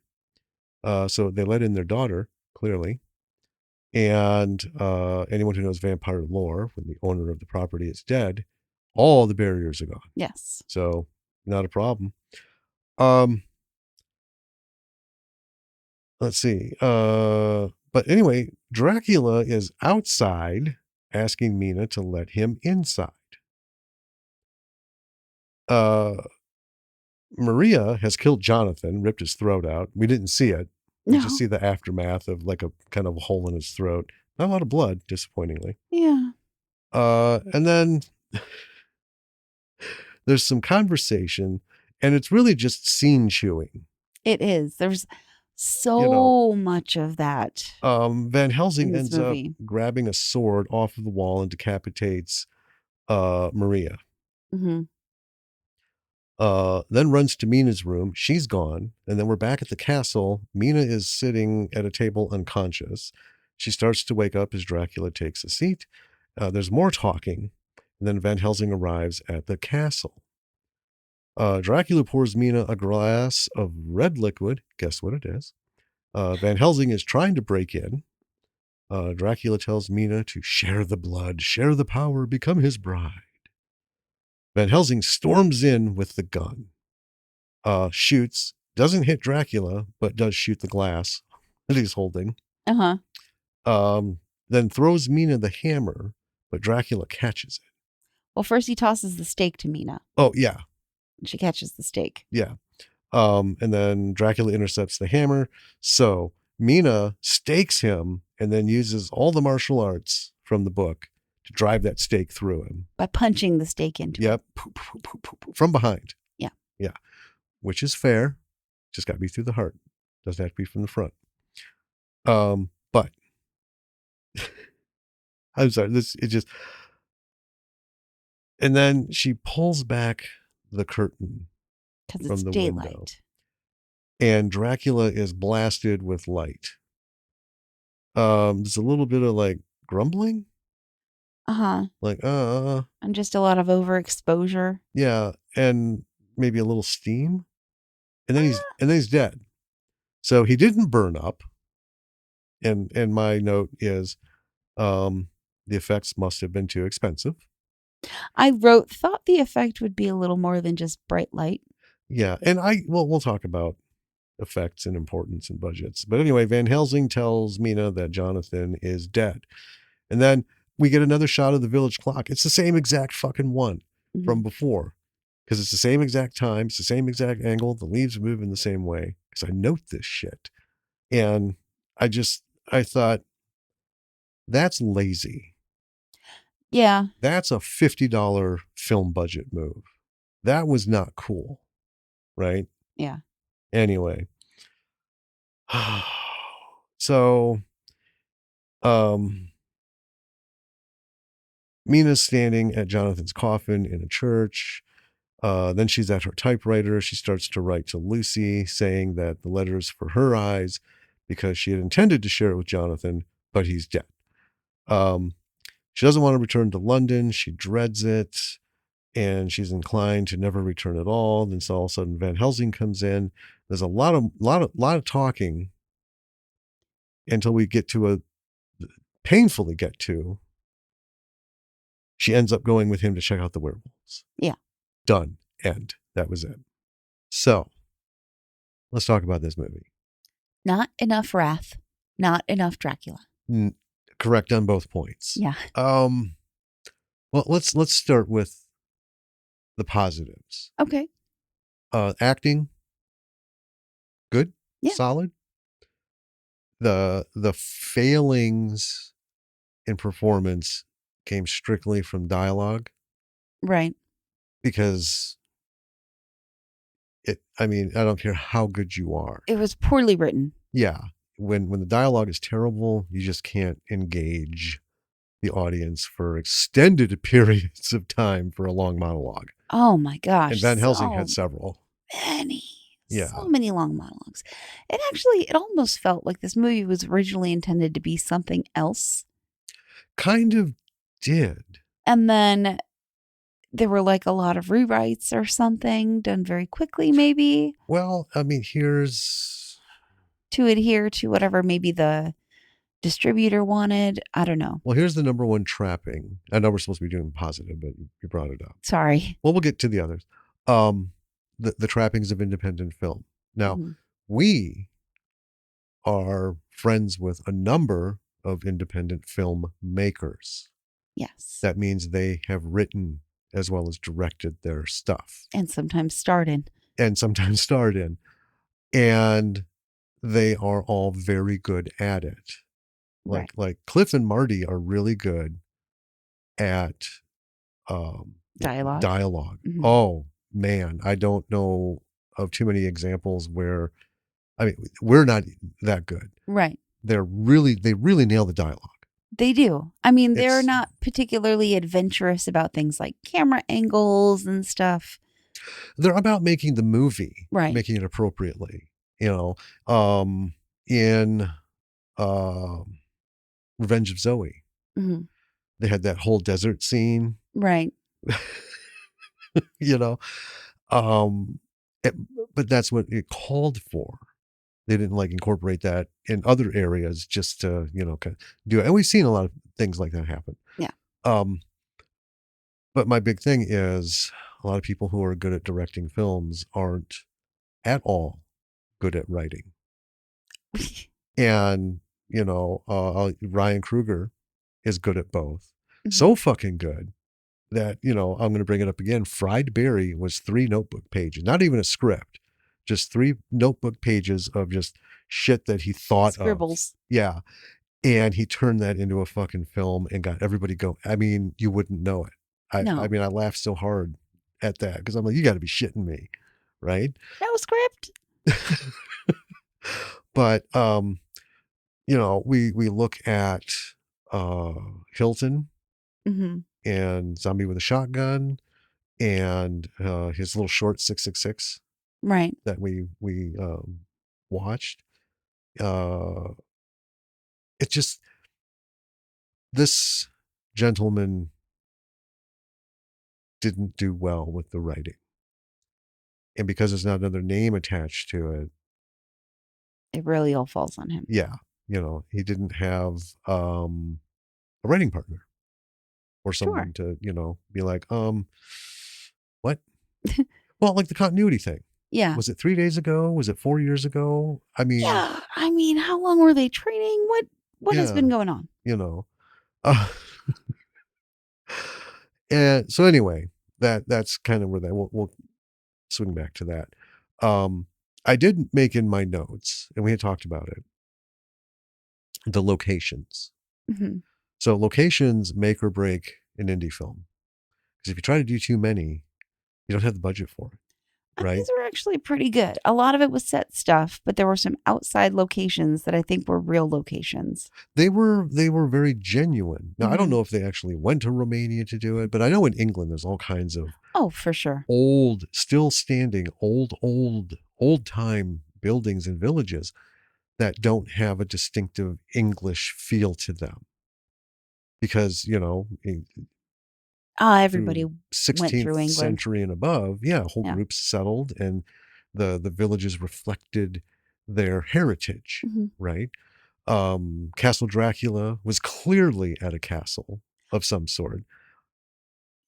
So they let in their daughter, clearly. And anyone who knows vampire lore, when the owner of the property is dead, all the barriers are gone. Yes. So not a problem. Let's see. But anyway, Dracula is outside asking Mina to let him inside. Maria has killed Jonathan, ripped his throat out. We didn't see it. We just see the aftermath of like a kind of a hole in his throat. Not a lot of blood, disappointingly. Yeah. And then there's some conversation, and it's really just scene chewing. It is. There's so much of that. Van Helsing ends up grabbing a sword off of the wall and decapitates Maria. Mm-hmm. Then runs to Mina's room. She's gone. And then we're back at the castle. Mina is sitting at a table unconscious. She starts to wake up as Dracula takes a seat. There's more talking. And then Van Helsing arrives at the castle. Dracula pours Mina a glass of red liquid. Guess what it is? Van Helsing is trying to break in. Dracula tells Mina to share the blood, share the power, become his bride. Van Helsing storms in with the gun, shoots, doesn't hit Dracula, but does shoot the glass that he's holding. Then throws Mina the hammer, but Dracula catches it. Well, first he tosses the stake to Mina. Oh, yeah. And she catches the stake. Yeah. And then Dracula intercepts the hammer. So Mina stakes him and then uses all the martial arts from the book to drive that stake through him. By punching the stake into him. Yep. From behind. Yeah. Yeah. Which is fair. Just got to be through the heart. Doesn't have to be from the front. But I'm sorry. And then she pulls back the curtain from the daylight. window. And Dracula is blasted with light. There's a little bit of like grumbling, Uh-huh. like And just a lot of overexposure. yeah, and maybe a little steam, Ah, and then he's dead. So he didn't burn up, and my note is the effects must have been too expensive. thought the effect would be a little more than just bright light. Yeah, and we'll talk about effects and importance and budgets. But anyway, Van Helsing tells Mina that Jonathan is dead. And then we get another shot of the village clock. It's the same exact fucking one Mhm. from before. Because it's the same exact time, it's the same exact angle, the leaves move in the same way. Because I note this shit. And I thought, that's lazy. Yeah. That's a $50 film budget move. That was not cool. Right? Yeah. Anyway. So um Mina's standing at Jonathan's coffin in a church. Then she's at her typewriter. She starts to write to Lucy, saying that the letter's for her eyes because she had intended to share it with Jonathan, but he's dead. Um, she doesn't want to return to London. She dreads it, and she's inclined to never return at all. Then so all of a sudden Van Helsing comes in. There's a lot of talking until we get to a painfully get to. She ends up going with him to check out the werewolves. Yeah. Done. End. That was it. So let's talk about this movie. Not enough Wrath. Not enough Dracula. Correct on both points. Yeah. Well, let's start with the positives. Okay. Acting, good, Yeah. solid. The failings in performance came strictly from dialogue Right. because I mean, I don't care how good you are. It was poorly written. Yeah. When the dialogue is terrible, you just can't engage the audience for extended periods of time for a long monologue. Oh my gosh. And Van Helsing had several. Many. Yeah. So many long monologues. It almost felt like this movie was originally intended to be something else. Kind of did. And then there were like a lot of rewrites or something done very quickly, maybe. Well, I mean, here's to adhere to whatever maybe the distributor wanted. I don't know. Well, here's the number one trapping. I know we're supposed to be doing positive, but you brought it up. Sorry. Well, we'll get to the others. The trappings of independent film. Now, we are friends with a number of independent film makers. Yes. That means they have written as well as directed their stuff. And sometimes starred in. And they are all very good at it. Like Cliff and Marty are really good at dialogue. Mm-hmm. Oh man, I don't know of too many examples where, I mean, we're not that good. Right. They really nail the dialogue. They do. I mean, they're not particularly adventurous about things like camera angles and stuff. They're about making the movie, right? Making it appropriately. You know, in Revenge of Zoe, they had that whole desert scene, right? You know, but that's what it called for. They didn't like incorporate that in other areas just to, kind of do it. And we've seen a lot of things like that happen. Yeah. But my big thing is a lot of people who are good at directing films aren't at all good at writing. And, Ryan Kruger is good at both. So fucking good that, I'm going to bring it up again. Fried Berry was 3 notebook pages, not even a script, just 3 notebook pages of just shit that he thought Scribbles. of. Yeah. And he turned that into a fucking film and got everybody going. I mean, you wouldn't know it. I mean, I laughed so hard at that because I'm like, you got to be shitting me. Right. No script. But, we look at Hilton and Zombie with a Shotgun and his little short 666 right that we watched. It just This gentleman didn't do well with the writing. And because there's not another name attached to it, It really all falls on him. yeah, he didn't have a writing partner or Sure. someone to, be like, what? Well, like the continuity thing. Yeah. Was it 3 days ago? Was it 4 years ago? I mean, Yeah. I mean, how long were they training? What has yeah, been going on? you know. Uh, and so anyway, that's kind of where we'll swing back to that. I did make in my notes, and we had talked about it, the locations. Hmm. So locations make or break an indie film. Because if you try to do too many, you don't have the budget for it, right? These were actually pretty good. A lot of it was set stuff, but there were some outside locations that I think were real locations. They were very genuine. Now I don't Hmm. know if they actually went to Romania to do it, but I know in England there's all kinds of Oh, for sure. old, still standing, old time buildings and villages that don't have a distinctive English feel to them. Because, Everybody through went 16th through England. century and above, yeah, whole Yeah. groups settled and the villages reflected their heritage, Hmm. right? Castle Dracula was clearly at a castle of some sort.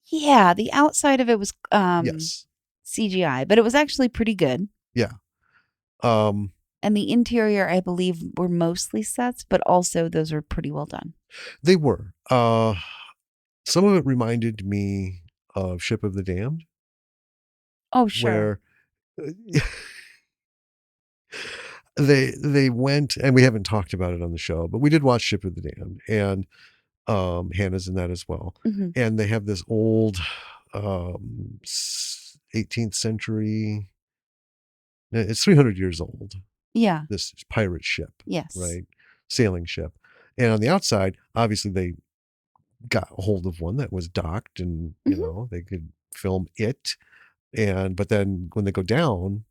Yeah, the outside of it was Yes. CGI, but it was actually pretty good. Yeah. Um, And the interior, I believe, were mostly sets, but also those are pretty well done. they were. Some of it reminded me of Ship of the Damned, Oh, sure. where they went, and we haven't talked about it on the show, but we did watch Ship of the Damned, and Hannah's in that as well. Hmm. And they have this old 18th century, it's 300 years old, Yeah. this pirate ship, Yes. right? Sailing ship. And on the outside, obviously they got a hold of one that was docked and, Hmm. they could film it. But then when they go down,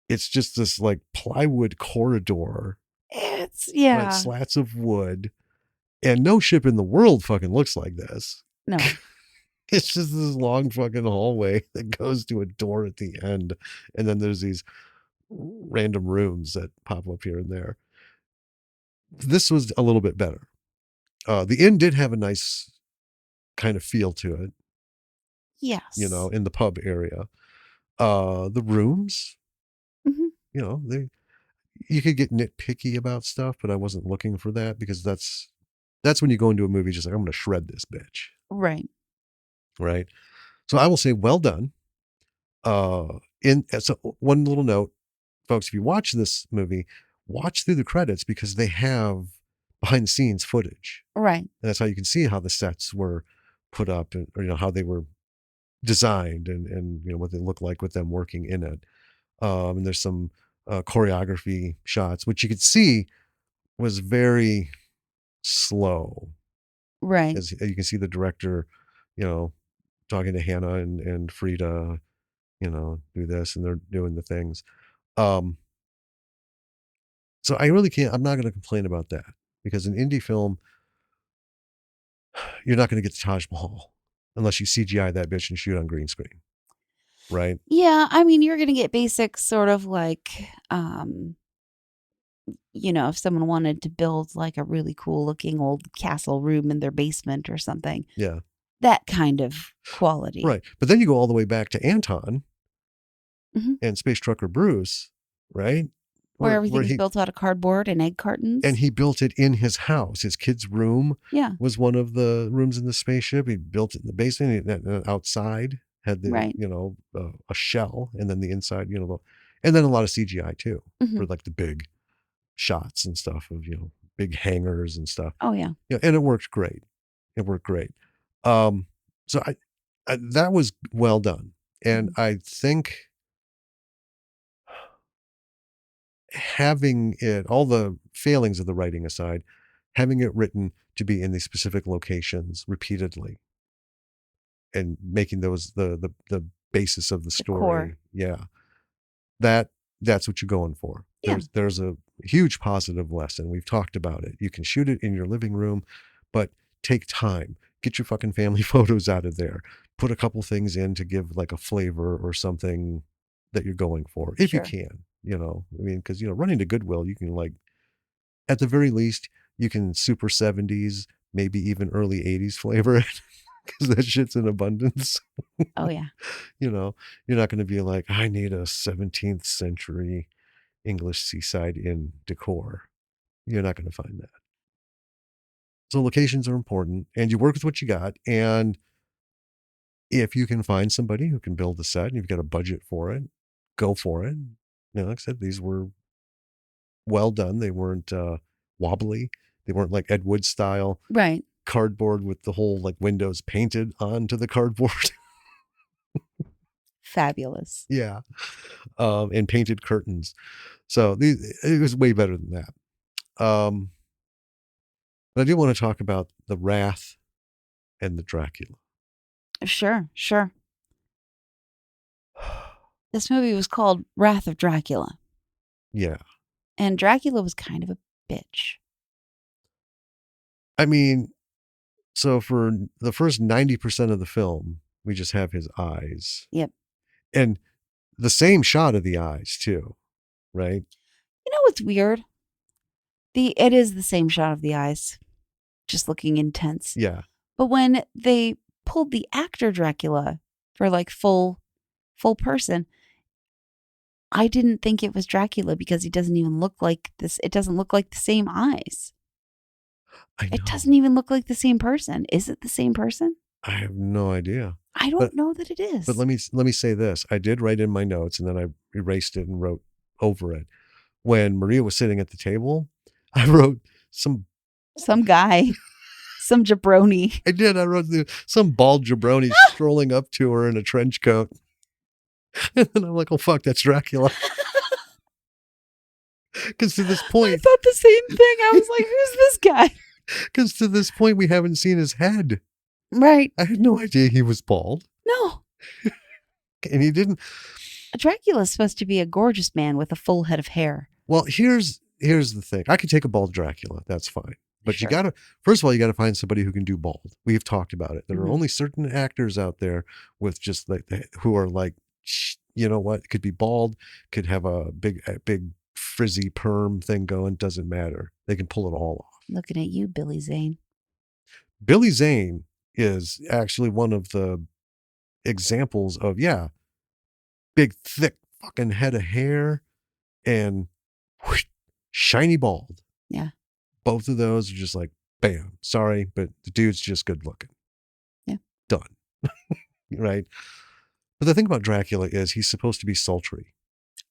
it's just this like plywood corridor, It's, right? yeah. Slats of wood. And no ship in the world fucking looks like this. No. It's just this long fucking hallway that goes to a door at the end. And then there's these random rooms that pop up here and there. This was a little bit better. The inn did have a nice kind of feel to it, Yes. in the pub area. The rooms, Hmm. they you could get nitpicky about stuff, but I wasn't looking for that because that's when you go into a movie just like I'm going to shred this bitch, Right. right? So I will say, well done. In so one little note, folks, if you watch this movie, watch through the credits because they have behind the scenes footage, Right. and that's how you can see how the sets were put up, and or, how they were designed, and what they look like with them working in it. And there's some choreography shots, which you could see was very slow, Right. as you can see the director, you know, talking to Hannah and Frida, do this, and they're doing the things. Um, so I really can't. I'm not going to complain about that because an indie film, you're not going to get the Taj Mahal unless you CGI that bitch and shoot on green screen, right? Yeah. I mean, you're going to get basic sort of like, if someone wanted to build like a really cool looking old castle room in their basement or something, Yeah, that kind of quality. right. But then you go all the way back to Anton Hmm. and Space Trucker Bruce, right? Where Where everything's he built out of cardboard and egg and cartons. he built it in his house. His kid's room Yeah. was one of the rooms in the spaceship. He built it in the basement. And outside had the Right. a shell, and then the inside, and then a lot of CGI too Hmm. for like the big shots and stuff of big hangars and stuff. Oh, yeah. And it worked great. It worked great. Um, so I that was well done, and Mhm. I think having it, all the failings of the writing aside, having it written to be in these specific locations repeatedly and making those the basis of the The core. story. Yeah. That's what you're going for. Yeah. There's a huge positive lesson. We've talked about it. You can shoot it in your living room, but take time. Get your fucking family photos out of there. Put a couple things in to give like a flavor or something that you're going for, if you Sure. can. I mean, because running to Goodwill, you can like at the very least you can super 70s, maybe even early 80s flavor it because that shit's in abundance. Oh yeah. You're not going to be like, I need a 17th century English seaside inn decor. You're not going to find that. So locations are important, and you work with what you got. And if you can find somebody who can build a set and you've got a budget for it, go for it. Like I said, these were well done. They weren't wobbly. They weren't like Ed Wood style Right. cardboard with the whole like windows painted onto the cardboard. Fabulous. Yeah. And painted curtains. So it was way better than that. But I do want to talk about the Wrath and the Dracula. Sure. This movie was called Wrath of Dracula. Yeah. And Dracula was kind of a bitch. I mean, so for the first 90% of the film, we just have his eyes. Yep. And the same shot of the eyes, too, right? You know what's weird? It is the same shot of the eyes, just looking intense. Yeah. But when they pulled the actor Dracula for like full person, I didn't think it was Dracula because he doesn't even look like this. It doesn't look like the same eyes. I know. It doesn't even look like the same person. Is it the same person? I have no idea. I don't know that it is. But let me say this. I did write in my notes and then I erased it and wrote over it. When Maria was sitting at the table, I wrote some guy, some jabroni. I did. I wrote some bald jabroni strolling up to her in a trench coat. And then I'm like, oh, fuck, that's Dracula. Because to this point, I thought the same thing. I was like, who's this guy? Because to this point, we haven't seen his head. Right. I had no idea he was bald. No. And he didn't. Dracula's supposed to be a gorgeous man with a full head of hair. Well, here's the thing. I could take a bald Dracula. That's fine. But Sure. first of all, you got to find somebody who can do bald. We've talked about it. There are Mhm. only certain actors out there with just like, who are like, you know what? Could be bald, could have a big frizzy perm thing going. Doesn't matter. They can pull it all off. Looking at you, Billy Zane. Billy Zane is actually one of the examples of, big, thick fucking head of hair and whoosh, shiny bald. Yeah. Both of those are just like, bam, sorry, but the dude's just good looking. Yeah. Done. Right. But the thing about Dracula is he's supposed to be sultry.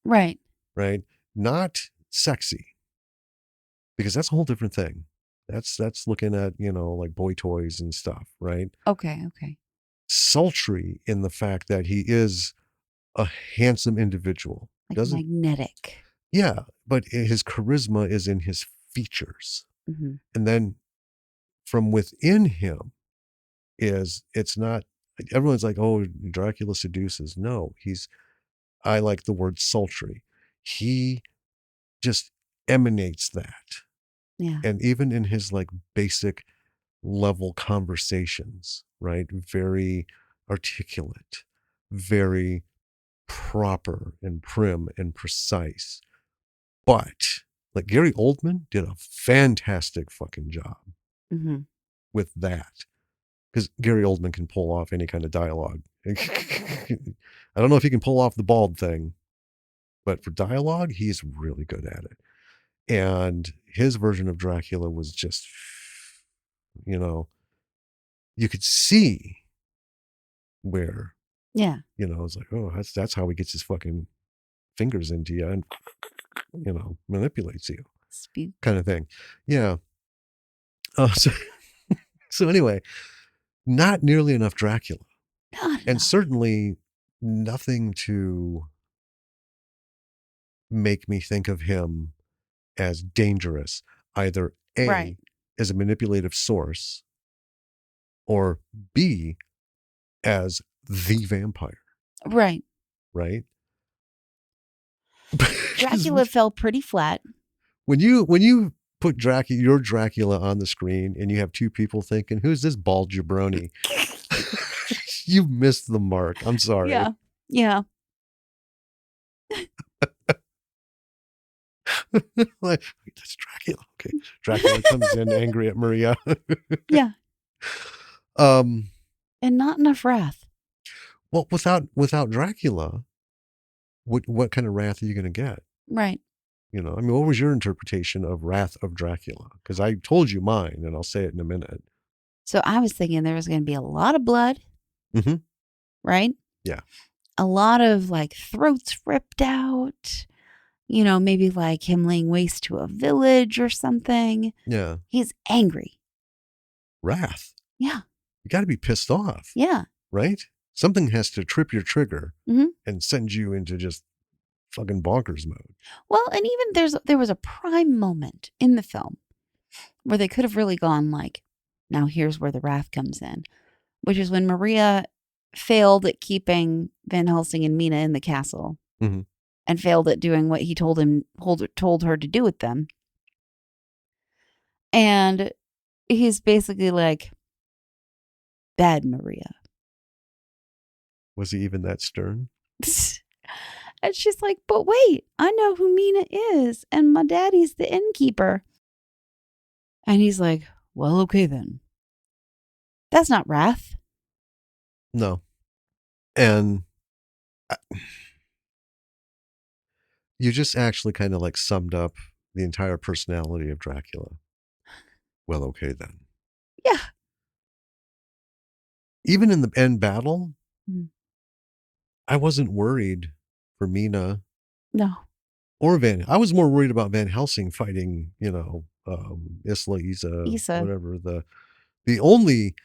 Right. Right. Not sexy. Because that's a whole different thing. That's looking at, like boy toys and stuff. Right. Okay. Sultry in the fact that he is a handsome individual. Like magnetic. Yeah, but his charisma is in his features. Mm-hmm. And then from within him it's not, everyone's like, oh, Dracula seduces. No, I like the word sultry. He just emanates that. Yeah. And even in his like basic level conversations, right? Very articulate, very proper and prim and precise. But like Gary Oldman did a fantastic fucking job with that. Because Gary Oldman can pull off any kind of dialogue. I don't know if he can pull off the bald thing, but for dialogue, he's really good at it. And his version of Dracula was just, you could see where, it's like, oh, that's how he gets his fucking fingers into you and, manipulates you. Spook. Kind of thing. Yeah. So anyway, not nearly enough Dracula. And certainly nothing to make me think of him as dangerous, either A, as a manipulative source, or B, as the vampire. Right. Right? Dracula fell pretty flat. When you put your Dracula on the screen and you have two people thinking, who's this bald jabroni? You missed the mark. I'm sorry. Yeah. Yeah. Like, that's Dracula. Okay. Dracula comes in angry at Maria. Yeah. And not enough wrath. Well, without Dracula, what kind of wrath are you going to get? Right. I mean, what was your interpretation of Wrath of Dracula? Because I told you mine, and I'll say it in a minute. So I was thinking there was going to be a lot of blood. Mm-hmm. Right? Yeah. A lot of like throats ripped out. Maybe like him laying waste to a village or something. Yeah. He's angry. Wrath. Yeah. You got to be pissed off. Yeah. Right? Something has to trip your trigger mm-hmm. and send you into just fucking bonkers mode. Well, and even there was a prime moment in the film where they could have really gone like, now here's where the wrath comes in, which is when Maria failed at keeping Van Helsing and Mina in the castle mm-hmm. and failed at doing what he told her to do with them. And he's basically like, bad Maria. Was he even that stern? And she's like, but wait, I know who Mina is, and my daddy's the innkeeper. And he's like, well, okay then. That's not wrath. No. And you just actually kind of like summed up the entire personality of Dracula. Well, okay then. Yeah. Even in the end battle, I wasn't worried for Mina. No. Or I was more worried about Van Helsing fighting, Isa, whatever, the only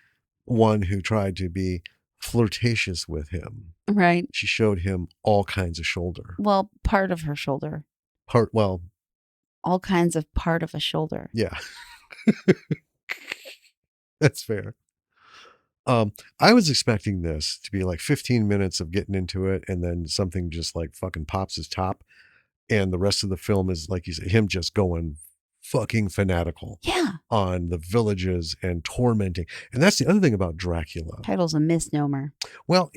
one who tried to be flirtatious with him. Right. She showed him all kinds of shoulder. Well, part of her shoulder. All kinds of part of a shoulder. Yeah. That's fair. I was expecting this to be like 15 minutes of getting into it and then something just like fucking pops his top. And the rest of the film is, like you said, him just going fucking fanatical. Yeah. On the villages and tormenting. And that's the other thing about Dracula. Title's a misnomer. Well,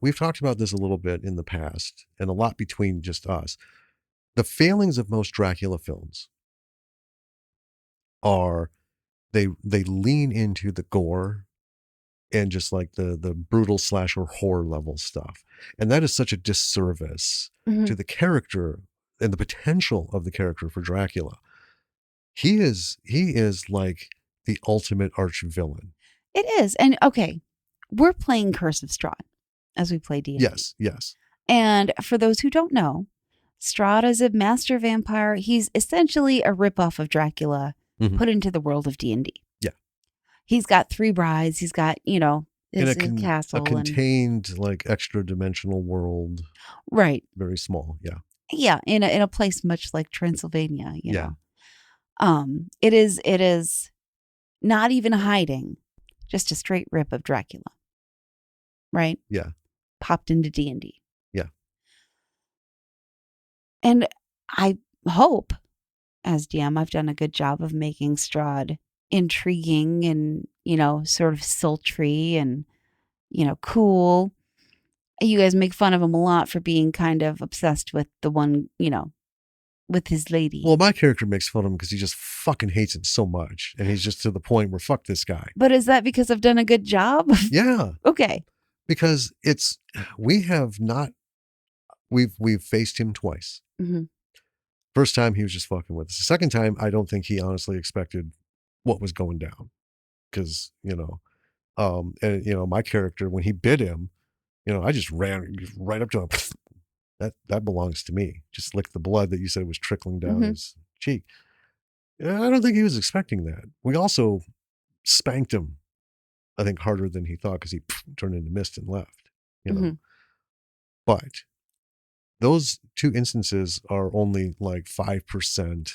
we've talked about this a little bit in the past and a lot between just us. The failings of most Dracula films are they lean into the gore and just like the brutal slasher horror level stuff. And that is such a disservice to the character and the potential of the character for Dracula. He is like the ultimate arch villain. It is. And okay, we're playing Curse of Strahd as we play D&D. Yes. And for those who don't know, Strahd is a master vampire. He's essentially a ripoff of Dracula put into the world of D&D. Yeah. He's got 3 brides. He's got, his castle. A contained, like, extra-dimensional world. Right. Very small, yeah. Yeah, in a place much like Transylvania, you know. It is not even hiding, just a straight rip of Dracula. Right? Yeah. Popped into D&D. Yeah. And I hope, as DM, I've done a good job of making Strahd intriguing and, sort of sultry and, cool. You guys make fun of him a lot for being kind of obsessed with the one, with his lady. Well, my character makes fun of him because he just fucking hates him so much. And he's just to the point where fuck this guy. But is that because I've done a good job? Yeah. Okay. Because we've faced him twice. Mm-hmm. First time he was just fucking with us. The second time, I don't think he honestly expected what was going down. Because, my character, when he bit him, I just ran right up to him. That belongs to me. Just lick the blood that you said was trickling down his cheek. I don't think he was expecting that. We also spanked him, I think, harder than he thought because he turned into mist and left. But those 2 instances are only like 5%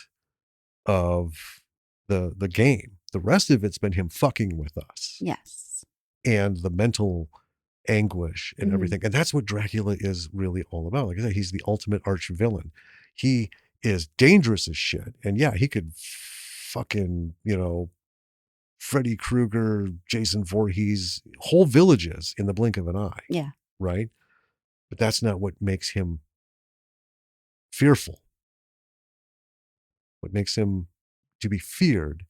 of the game. The rest of it's been him fucking with us. Yes. And the mental anguish and everything. And that's what Dracula is really all about. Like I said, he's the ultimate arch villain. He is dangerous as shit. And yeah, he could fucking, Freddy Krueger, Jason Voorhees, whole villages in the blink of an eye. Yeah. Right? But that's not what makes him fearful. What makes him to be feared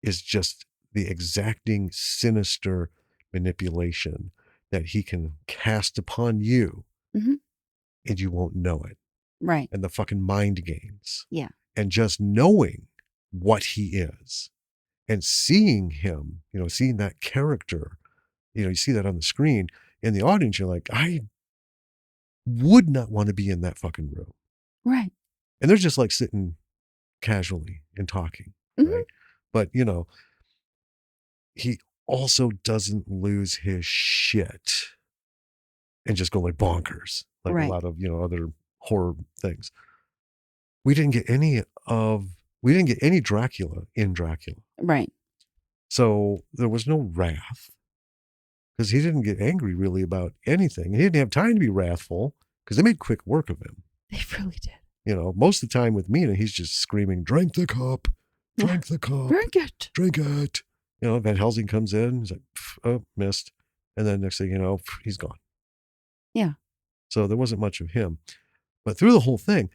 is just the exacting, sinister manipulation that he can cast upon you, and you won't know it. Right. And the fucking mind games. Yeah. And just knowing what he is and seeing him, seeing that character, you see that on the screen. In the audience, you're like, I would not want to be in that fucking room. Right. And they're just like sitting casually and talking. Right. But, he also doesn't lose his shit and just go like bonkers, like a lot of, other horror things. We didn't get any Dracula in Dracula. Right. So there was no wrath because he didn't get angry really about anything. He didn't have time to be wrathful because they made quick work of him. They really did. Most of the time with Mina, he's just screaming, drink the cup, drink the cup, drink it, drink it. Van Helsing comes in, he's like, oh, missed. And then next thing you know, he's gone. Yeah. So there wasn't much of him. But through the whole thing,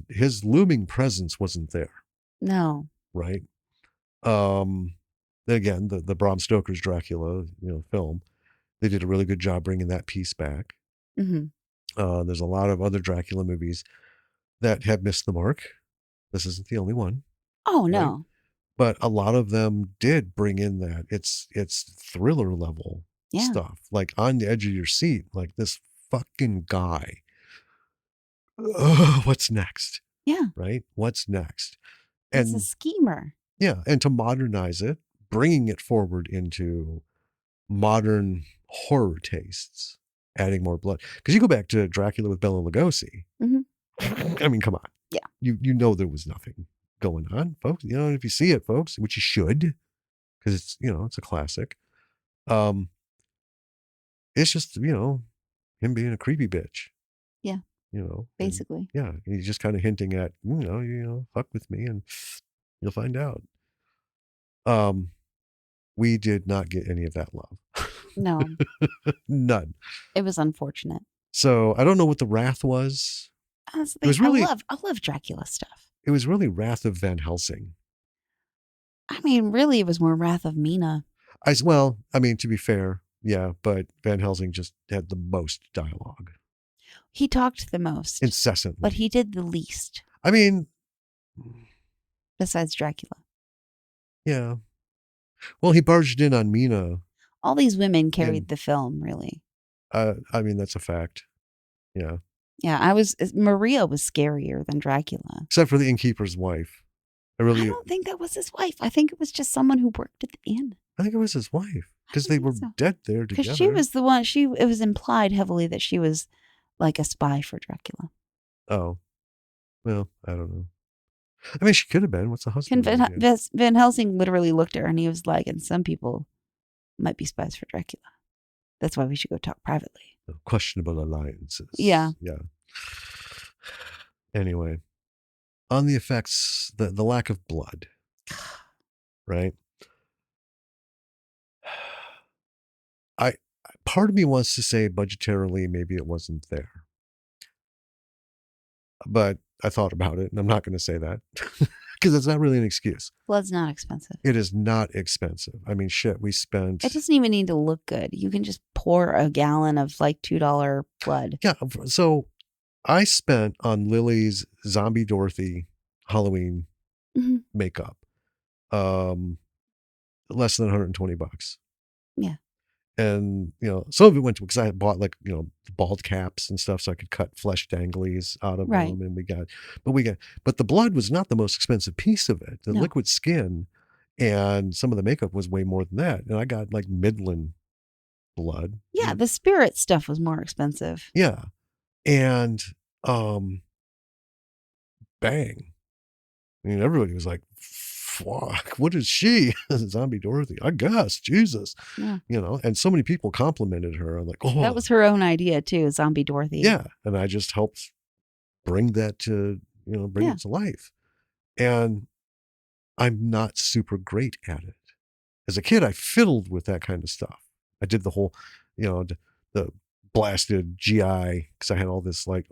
his looming presence wasn't there. No. Right? Again, the Bram Stoker's Dracula, film, they did a really good job bringing that piece back. There's a lot of other Dracula movies that have missed the mark. This isn't the only one. Oh, no. Right? But a lot of them did bring in that. It's thriller level stuff, like on the edge of your seat, like this fucking guy. What's next? Yeah. Right? What's next? And it's a schemer. Yeah. And to modernize it, bringing it forward into modern horror tastes, adding more blood. Because you go back to Dracula with Bela Lugosi. I mean, come on. Yeah. You know there was nothing going on, folks. If you see it, folks, which you should, because it's, it's a classic. It's just, him being a creepy bitch. Yeah. Basically. And, he's just kind of hinting at, fuck with me and you'll find out. We did not get any of that love. No. None. It was unfortunate. So I don't know what the wrath was. Honestly, it was really, I love Dracula stuff. It was really Wrath of Van Helsing. I mean, really, it was more Wrath of Mina. To be fair, yeah, but Van Helsing just had the most dialogue. He talked the most. Incessantly. But he did the least. Besides Dracula. Yeah. Well, he barged in on Mina. All these women carried the film, really. That's a fact. Yeah. Yeah, Maria was scarier than Dracula. Except for the innkeeper's wife. I don't think that was his wife. I think it was just someone who worked at the inn. I think it was his wife. Because they were dead there together. Because she was the one, it was implied heavily that she was like a spy for Dracula. Oh. Well, I don't know. She could have been. What's the husband? Van Helsing literally looked at her and he was like, and some people might be spies for Dracula. That's why we should go talk privately. Questionable alliances. Yeah. Yeah. Anyway, on the effects, the lack of blood, right? Part of me wants to say budgetarily, maybe it wasn't there. But I thought about it and I'm not going to say that because it's not really an excuse. Blood's not expensive. It is not expensive. Shit, we spent... It doesn't even need to look good. You can just pour a gallon of like $2 blood. Yeah. So I spent on Lily's Zombie Dorothy Halloween makeup less than $120. Yeah. And, some of it went to, because I had bought like, bald caps and stuff so I could cut flesh danglies out of them. And but the blood was not the most expensive piece of it. The liquid skin and some of the makeup was way more than that. And I got like Midland blood. Yeah. The spirit stuff was more expensive. Yeah. And, bang. Everybody was like, fuck, what is she? Zombie Dorothy, I guess. Jesus. Yeah. And so many people complimented her. I'm like, oh. That was her own idea too, Zombie Dorothy. Yeah. And I just helped bring that to bring Yeah. it to life. And I'm not super great at it. As a kid, I fiddled with that kind of stuff. I did the whole, the blasted GI, because I had all this like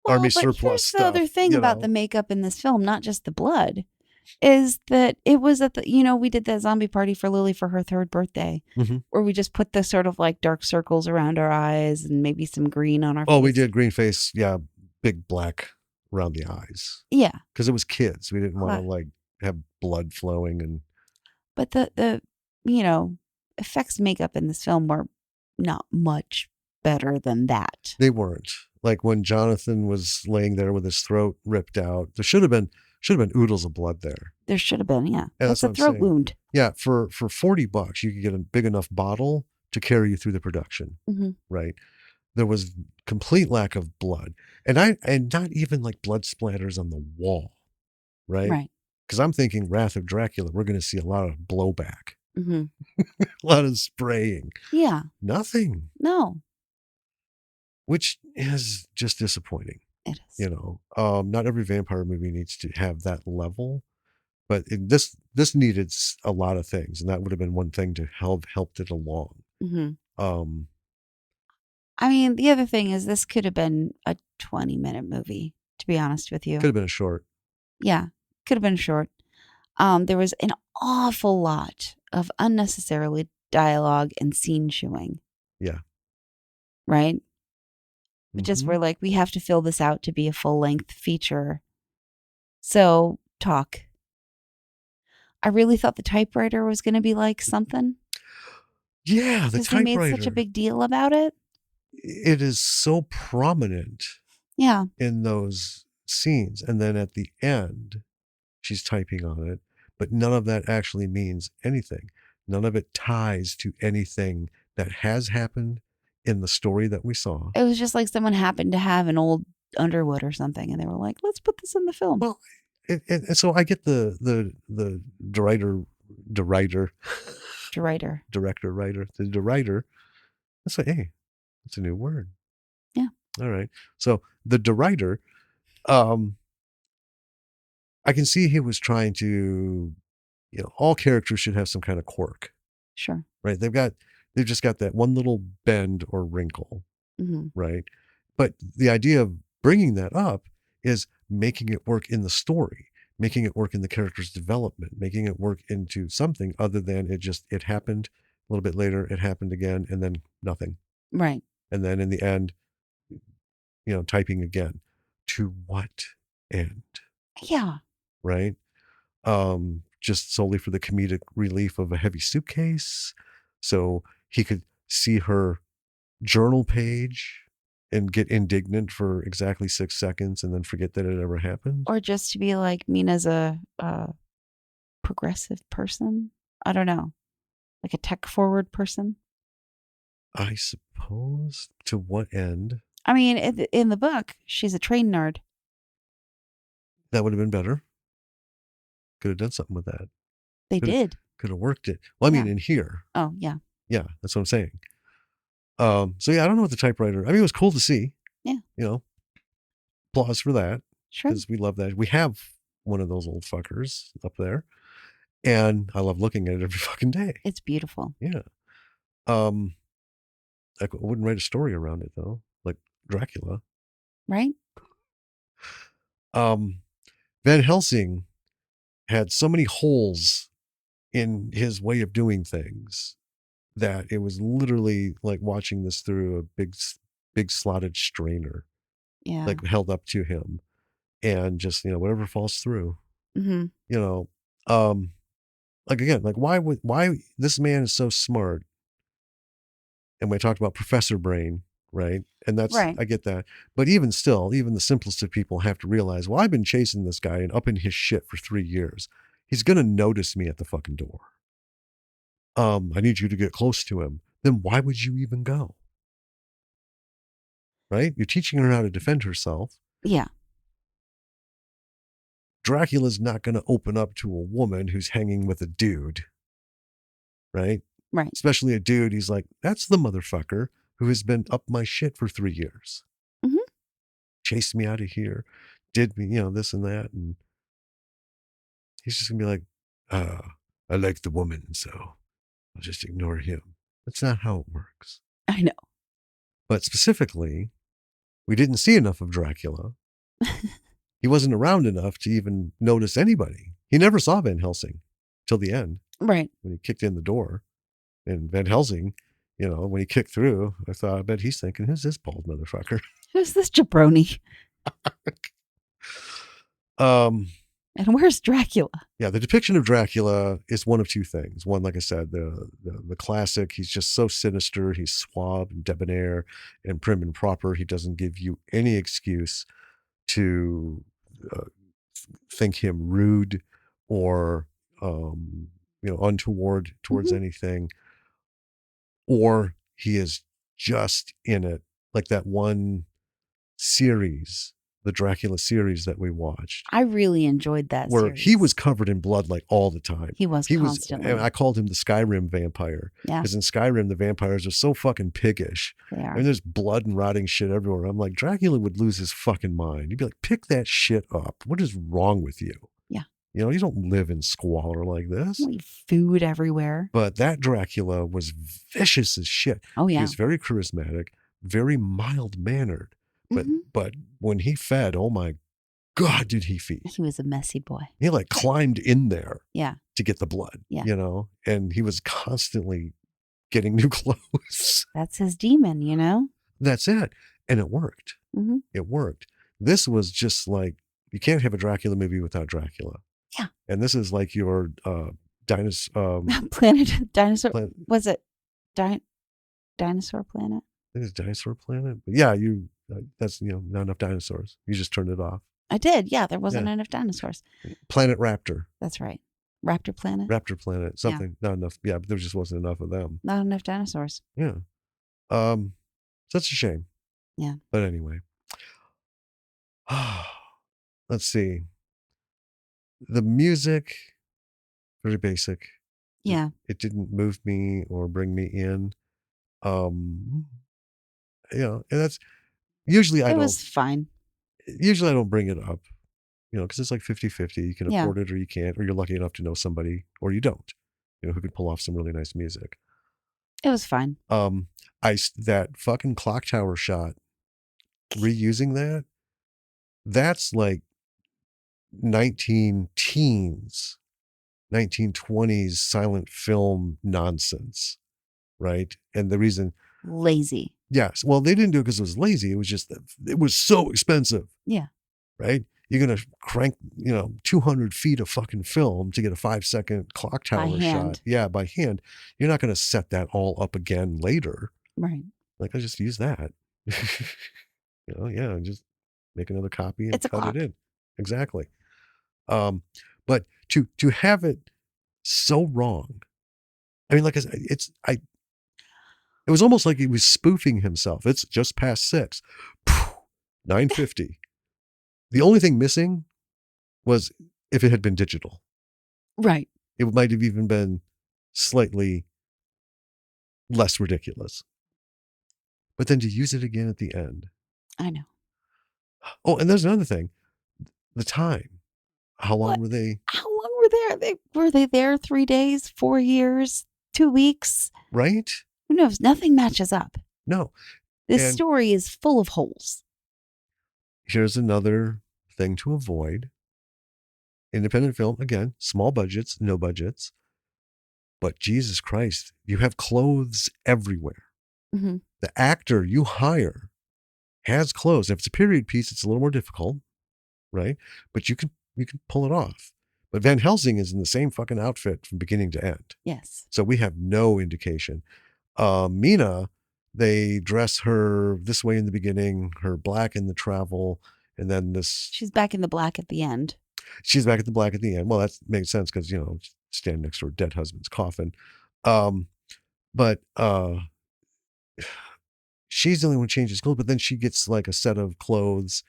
Well, army but surplus here's the other stuff, thing about the makeup in this film, not just the blood, is that it was at we did that zombie party for Lily for her 3rd birthday, where we just put the sort of like dark circles around our eyes and maybe some green on our face. Oh, we did green face. Yeah. Big black around the eyes. Yeah. Because it was kids. We didn't want to like have blood flowing. But the effects makeup in this film were not much better than that. They weren't. Like when Jonathan was laying there with his throat ripped out, there should have been oodles of blood there. There should have been, yeah. And that's a throat wound. Yeah, for $40, you could get a big enough bottle to carry you through the production, right? There was complete lack of blood, and not even like blood splatters on the wall, right? Right. Because I'm thinking Wrath of Dracula, we're going to see a lot of blowback, a lot of spraying. Yeah. Nothing. No. Which is just disappointing. It is. Not every vampire movie needs to have that level, but this needed a lot of things, and that would have been one thing to helped it along. I mean, the other thing is this could have been a 20-minute movie, to be honest with you. Could have been a short. Yeah, could have been short. There was an awful lot of unnecessarily dialogue and scene chewing. Yeah. Right? We just were like, we have to fill this out to be a full-length feature. So, talk. I really thought the typewriter was going to be like something. Yeah, the typewriter. They made such a big deal about it. It is so prominent. Yeah. In those scenes. And then at the end, she's typing on it, but none of that actually means anything. None of it ties to anything that has happened in the story that we saw. It was just like someone happened to have an old Underwood or something, and they were like, let's put this in the film. Well, and so I get the director. That's like, hey, that's a new word. Yeah. All right. So the director, I can see he was trying to, all characters should have some kind of quirk. Sure. Right. They've just got that one little bend or wrinkle. Right. But the idea of bringing that up is making it work in the story, making it work in the character's development, making it work into something other than it happened a little bit later, it happened again, and then nothing. Right. And then in the end, typing again. To what end? Yeah. Right? Just solely for the comedic relief of a heavy suitcase. So he could see her journal page and get indignant for exactly 6 seconds and then forget that it ever happened. Or just to be like Mina's a progressive person. I don't know. Like a tech forward person. I suppose. To what end? I mean, in the book, she's a train nerd. That would have been better. Could have done something with that. They did. Could have worked it. Well, I mean, in here. Oh, yeah. Yeah, that's what I'm saying. So yeah, I don't know what the typewriter. I mean, it was cool to see. Yeah. Applause for that. Sure. Because we love that. We have one of those old fuckers up there. And I love looking at it every fucking day. It's beautiful. Yeah. I wouldn't write a story around it though, like Dracula. Right? Van Helsing had so many holes in his way of doing things that it was literally like watching this through a big slotted strainer. Yeah. Like held up to him and just, whatever falls through. Like again, like why this man is so smart. And we talked about Professor Brain, right? And that's, right. I get that. But even still, even the simplest of people have to realize, well, I've been chasing this guy and up in his shit for 3 years. He's going to notice me at the fucking door. I need you to get close to him. Then why would you even go? Right? You're teaching her how to defend herself. Yeah. Dracula's not going to open up to a woman who's hanging with a dude. Right? Right. Especially a dude. He's like, that's the motherfucker who has been up my shit for 3 years. Mm-hmm. Chased me out of here. did me, this and that. And he's just going to be like, I like the woman, so I'll just ignore him. That's not how it works. I know. But specifically, we didn't see enough of Dracula. He wasn't around enough to even notice anybody. He never saw Van Helsing till the end. Right. When he kicked in the door. And Van Helsing, when he kicked through, I bet he's thinking, who's this bald motherfucker? Who's this jabroni? And where's Dracula? Yeah, the depiction of Dracula is one of two things. One, like I said, the classic, he's just so sinister. He's suave and debonair and prim and proper. He doesn't give you any excuse to think him rude or untoward towards anything. Or he is just in it, like that one series, the Dracula series that we watched. I really enjoyed that where series. He was covered in blood like all the time. He was constantly. And I called him the Skyrim vampire. Yeah. Because in Skyrim, the vampires are so fucking piggish. They are. And there's blood and rotting shit everywhere. I'm like, Dracula would lose his fucking mind. He'd be like, pick that shit up. What is wrong with you? Yeah. You don't live in squalor like this. Food everywhere. But that Dracula was vicious as shit. Oh, yeah. He was very charismatic, very mild-mannered. But when he fed, oh my God, did he feed. He was a messy boy. He climbed in there to get the blood, and he was constantly getting new clothes. That's his demon, That's it. And it worked. Mm-hmm. It worked. This was just like, you can't have a Dracula movie without Dracula. Yeah. And this is like your dinosaur... Dinosaur... Was it Dinosaur Planet? I think it's Dinosaur Planet. But yeah, that's, not enough dinosaurs. You just turned it off. I did. Yeah, there wasn't enough dinosaurs. Planet Raptor. That's right. Raptor Planet. Raptor Planet. Something. Yeah. Not enough. Yeah, but there just wasn't enough of them. Not enough dinosaurs. Yeah. Such a shame. Yeah. But anyway. Let's see. The music, very basic. Yeah. It didn't move me or bring me in. And that's usually It was fine. Usually I don't bring it up, because it's like 50-50. You can afford it or you can't, or you're lucky enough to know somebody or you don't, who can pull off some really nice music. It was fine. That fucking clock tower shot, reusing that's like 1920s silent film nonsense, right? And the reason... Lazy. Yes. Well, they didn't do it because it was lazy. It was just that it was so expensive. Yeah. Right? You're going to crank, 200 feet of fucking film to get a 5-second clock tower shot. Yeah, by hand. You're not going to set that all up again later. Right. Like, I just use that. Just make another copy and cut it in. Exactly. But to have it so wrong. I mean, like I said, it was almost like he was spoofing himself. It's just past 6. 9:50. The only thing missing was if it had been digital. Right. It might have even been slightly less ridiculous. But then to use it again at the end. I know. Oh, and there's another thing. The time. How long were they? How long were they? Were they there 3 days, 4 years, 2 weeks? Right? Who knows? Nothing matches up. No. This story is full of holes. Here's another thing to avoid. Independent film, again, small budgets, no budgets. But Jesus Christ, you have clothes everywhere. Mm-hmm. The actor you hire has clothes. If it's a period piece, it's a little more difficult, right? But you can pull it off. But Van Helsing is in the same fucking outfit from beginning to end. Yes. So we have no indication. Mina, they dress her this way in the beginning, her black in the travel, and then this... She's back in the black at the end. She's back at the black at the end. Well, that makes sense because, stand next to her dead husband's coffin. But she's the only one who changes clothes, but then she gets like a set of clothes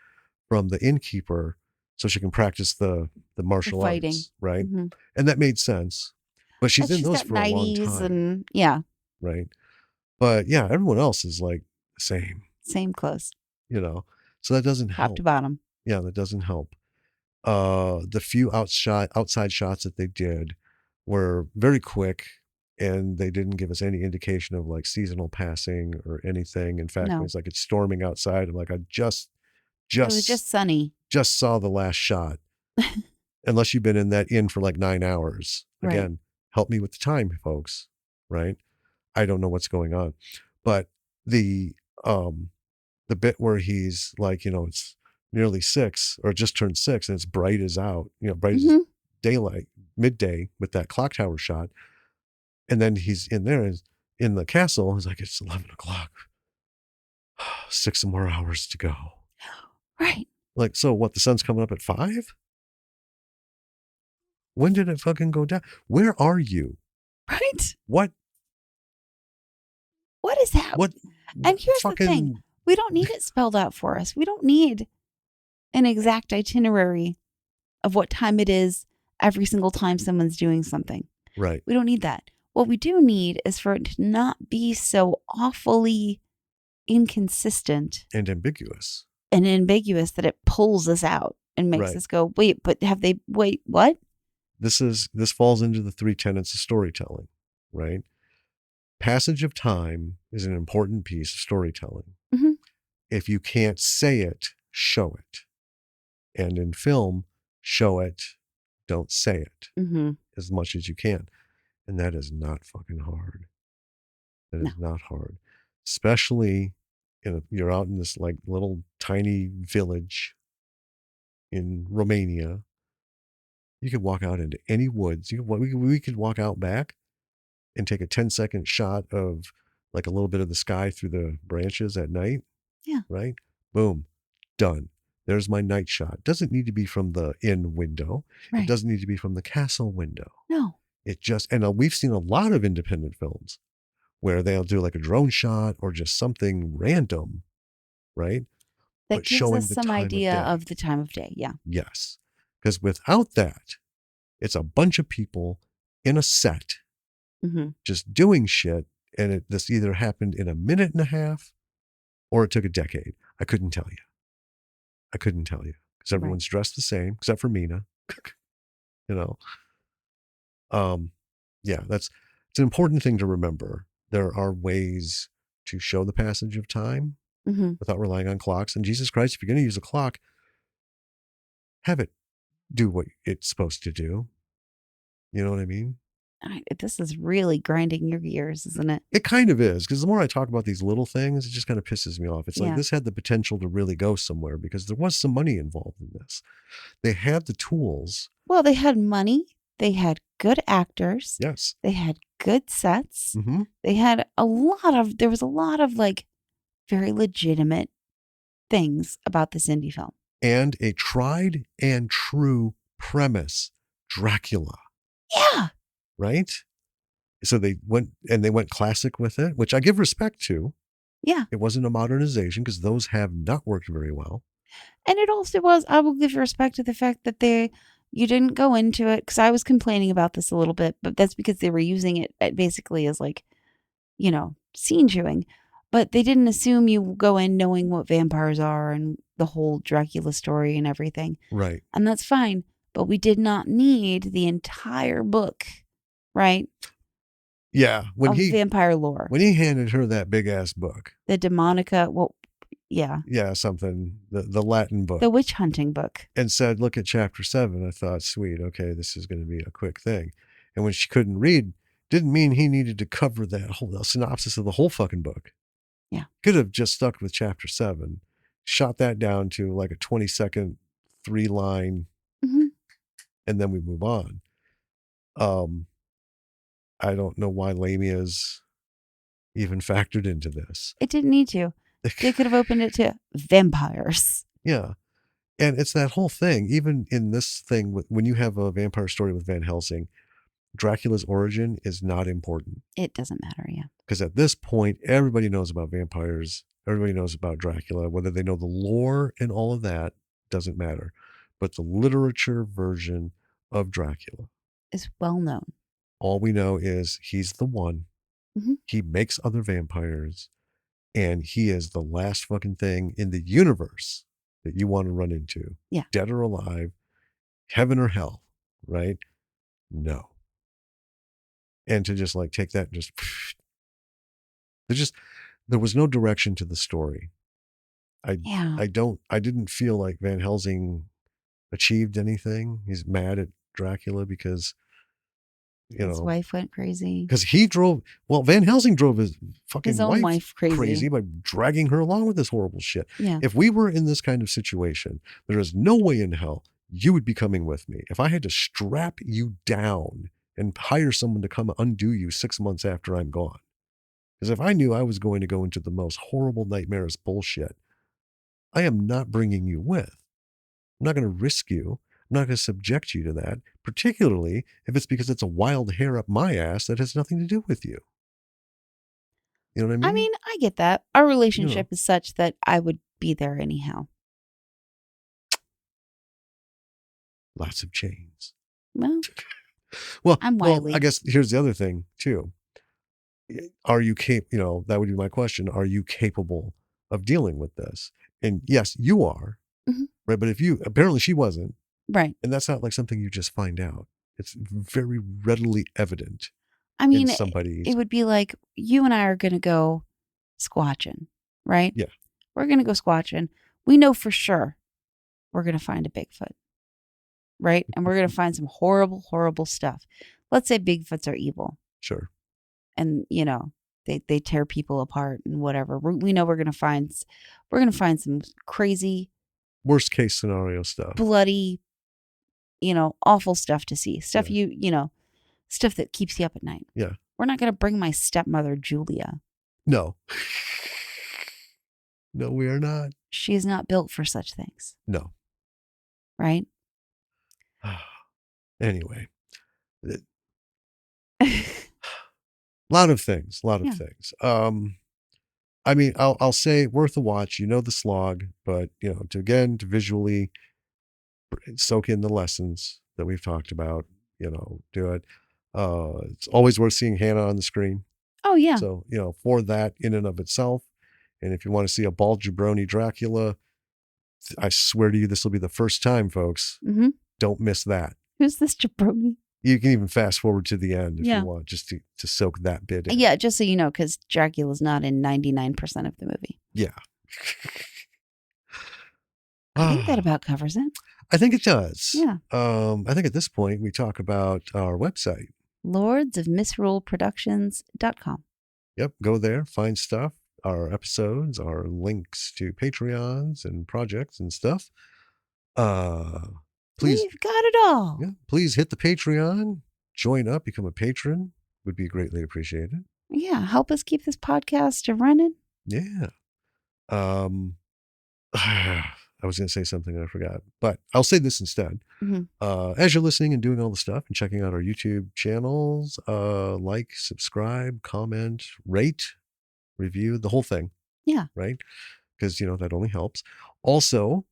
from the innkeeper so she can practice the martial arts, right? Mm-hmm. And that made sense. But she's in those for a long time. And, yeah. Right. But yeah, everyone else is like the same. Same clothes. So that doesn't help. Top to bottom. Yeah, that doesn't help. The few outside shots that they did were very quick, and they didn't give us any indication of like seasonal passing or anything. In fact, No, it's like it's storming outside. I'm like, I it was just just sunny. just saw the last shot. Unless you've been in that inn for like 9 hours. Right. Again, help me with the time, folks. Right? I don't know what's going on. But the um the bit where he's like, it's nearly 6 or just turned 6 and it's bright as out, bright as Hmm. daylight, midday with that clock tower shot. And then he's in there in the castle. He's like, it's 11 o'clock. 6 more hours to go. Right. Like, so what? The sun's coming up at 5? When did it fucking go down? Where are you? Right. What What is that? what And here's the thing. fucking We don't need it spelled out for us. We don't need an exact itinerary of what time it is every single time someone's doing something. right? We don't need that. What we do need is for it to not be so awfully inconsistent And ambiguous. and ambiguous that it pulls us out and makes Right. us go, wait, but wait, what? This falls into the 3 tenets of storytelling, right? Passage of time is an important piece of storytelling. Mhm. If you can't say it, show it. And in film, show it, don't say it Mm-hmm. as much as you can. And that is not fucking hard. That No. is not hard. Especially you're out in this like little tiny village in Romania. You could walk out into any woods. We could walk out back and take a 10-second shot of like a little bit of the sky through the branches at night. Yeah. Right? Boom. Done. There's my night shot. Doesn't need to be from the inn window. Right. It doesn't need to be from the castle window. No. It just, and we've seen a lot of independent films where they'll do like a drone shot or just something random, right? That But gives showing us the some time idea of day. of the time of day. Yeah. Yes. Because without that, it's a bunch of people in a set Mm-hmm. just doing shit. And this either happened in a minute and a half or it took a decade. I couldn't tell you. Because everyone's dressed the same except for Mina. you know. Yeah, it's an important thing to remember. There are ways to show the passage of time Mm-hmm. without relying on clocks. And Jesus Christ, if you're going to use a clock, have it do what it's supposed to do. You know what I mean? This is really grinding your gears, isn't it? It kind of is, because the more I talk about these little things, it just kind of pisses me off. It's like Yeah. this had the potential to really go somewhere because there was some money involved in this. They had the tools. Well, they had money. They had good actors. Yes. They had good sets. Mm-hmm. They had there was a lot of like very legitimate things about this indie film. And a tried and true premise, Dracula. Yeah. Right? So they went classic with it, which I give respect to. Yeah. It wasn't a modernization because those have not worked very well. And it also was, I will give respect to the fact that you didn't go into it, because I was complaining about this a little bit, but that's because they were using it basically as like, scene chewing. But they didn't assume you go in knowing what vampires are and the whole Dracula story and everything. Right. And that's fine. But we did not need the entire book, right? Yeah. Of vampire lore. When he handed her that big ass book. The Demonica, yeah. Yeah, something. The Latin book. The witch hunting book. And said, look at chapter 7. I thought, sweet, okay, this is going to be a quick thing. And when she couldn't read, didn't mean he needed to cover that whole synopsis of the whole fucking book. Yeah. Could have just stuck with chapter 7, shot that down to like a 20-second 3-line, mm-hmm. and then we move on. I don't know why Lamia's even factored into this. It didn't need to. They could have opened it to vampires. Yeah. And it's that whole thing. Even in this thing, when you have a vampire story with Van Helsing, Dracula's origin is not important. It doesn't matter, yeah. Because at this point, everybody knows about vampires. Everybody knows about Dracula. Whether they know the lore and all of that doesn't matter. But the literature version of Dracula is well known. All we know is he's the one. Mm-hmm. He makes other vampires. And he is the last fucking thing in the universe that you want to run into, Yeah. dead or alive, heaven or hell, right? No. And to just like take that and there was no direction to the story. I didn't feel like Van Helsing achieved anything. He's mad at Dracula because, his wife went crazy. Because Van Helsing drove his fucking own wife crazy by dragging her along with this horrible shit. Yeah. If we were in this kind of situation, there is no way in hell you would be coming with me. If I had to strap you down and hire someone to come undo you 6 months after I'm gone. Because if I knew I was going to go into the most horrible, nightmarish bullshit, I am not bringing you with. I'm not going to risk you. I'm not going to subject you to that, particularly if it's because it's a wild hair up my ass that has nothing to do with you. You know what I mean? I mean, I get that. Our relationship is such that I would be there anyhow. Lots of chains. Well, I'm wily. I guess here's the other thing too. Are you that would be my question. Are you capable of dealing with this? And yes, you are. Mm-hmm. Right. But apparently she wasn't. Right. And that's not like something you just find out. It's very readily evident. I mean, it would be like you and I are going to go squatching, right? Yeah. We're going to go squatching. We know for sure we're going to find a Bigfoot, right? And we're going to find some horrible, horrible stuff. Let's say Bigfoots are evil. Sure. And, they tear people apart and whatever. We know we're going to find some crazy, worst case scenario stuff, bloody, awful stuff to see. Stuff stuff that keeps you up at night. Yeah. We're not going to bring my stepmother, Julia. No. No, we are not. She is not built for such things. No. Right? Anyway. lot of things. I mean, I'll say worth a watch. The slog, but to visually soak in the lessons that we've talked about, do it. It's always worth seeing Hannah on the screen. Oh yeah. So, for that in and of itself. And if you want to see a bald jabroni Dracula, I swear to you, this will be the first time, folks. Mm-hmm. Don't miss that. Who's this jabroni? You can even fast forward to the end if you want, just to soak that bit in. Yeah, just so you know, because Dracula's not in 99% of the movie. Yeah. I think that about covers it. I think it does. Yeah. I think at this point we talk about our website. lordsofmisruleproductions.com. Yep. Go there, find stuff, our episodes, our links to Patreons and projects and stuff. Please, we've got it all. Yeah, please hit the Patreon, join up, become a patron. Would be greatly appreciated. Yeah, help us keep this podcast running. Yeah. I was going to say something and I forgot, but I'll say this instead. Mm-hmm. As you're listening and doing all the stuff and checking out our YouTube channels, like, subscribe, comment, rate, review, the whole thing. Yeah. Right? Because, that only helps. Also,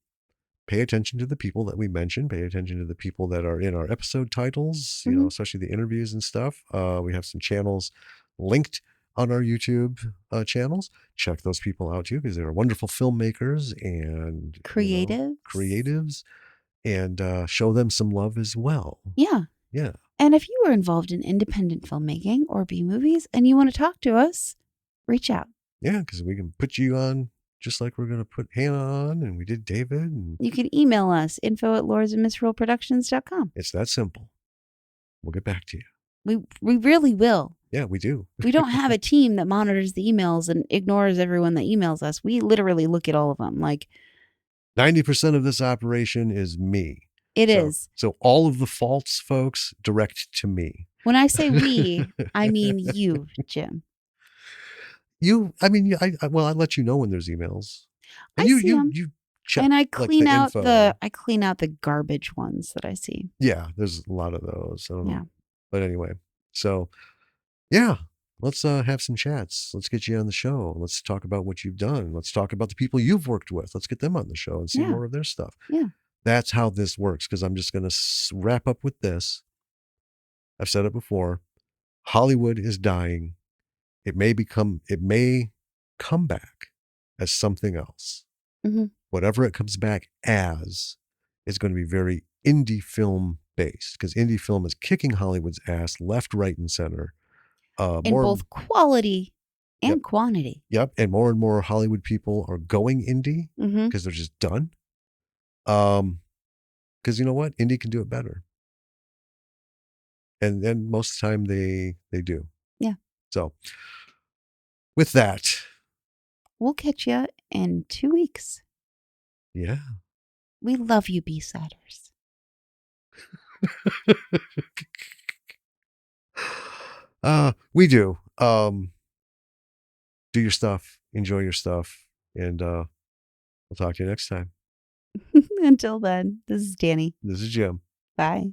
pay attention to the people that we mentioned. Pay attention to the people that are in our episode titles, especially the interviews and stuff. We have some channels linked on our YouTube channels. Check those people out too, because they're wonderful filmmakers and creatives, and show them some love as well. Yeah. Yeah. And if you are involved in independent filmmaking or B movies and you want to talk to us, reach out. Yeah, because we can put you on just like we're going to put Hannah on, and we did David. And you can email us, info@lordsofmisruleproductions.com. It's that simple. We'll get back to you. We really will. Yeah, we do. We don't have a team that monitors the emails and ignores everyone that emails us. We literally look at all of them. Like 90% of this operation is me. It is. So all of the faults, folks, direct to me. When I say we, I mean you, Jim. I let you know when there's emails. And I see them. You check, and I clean out info. I clean out the garbage ones that I see. Yeah, there's a lot of those. I don't know. Yeah. But anyway, so yeah, let's have some chats. Let's get you on the show. Let's talk about what you've done. Let's talk about the people you've worked with. Let's get them on the show and see more of their stuff. Yeah. That's how this works, because I'm just going to wrap up with this. I've said it before. Hollywood is dying. It may come back as something else. Mm-hmm. whatever it comes back as is going to be very indie film based, because indie film is kicking Hollywood's ass left, right, and center. In More, both quality yep, and quantity. yep, and more Hollywood people are going indie Mm-hmm. because they're just done. Because you know what, indie can do it better, and then most of the time they do. Yeah. So with that, We'll catch you in 2 weeks. yeah. We love you, B-siders. We do. Do your stuff, enjoy your stuff, and we'll talk to you next time. Until then, this is Danny. This is Jim. Bye.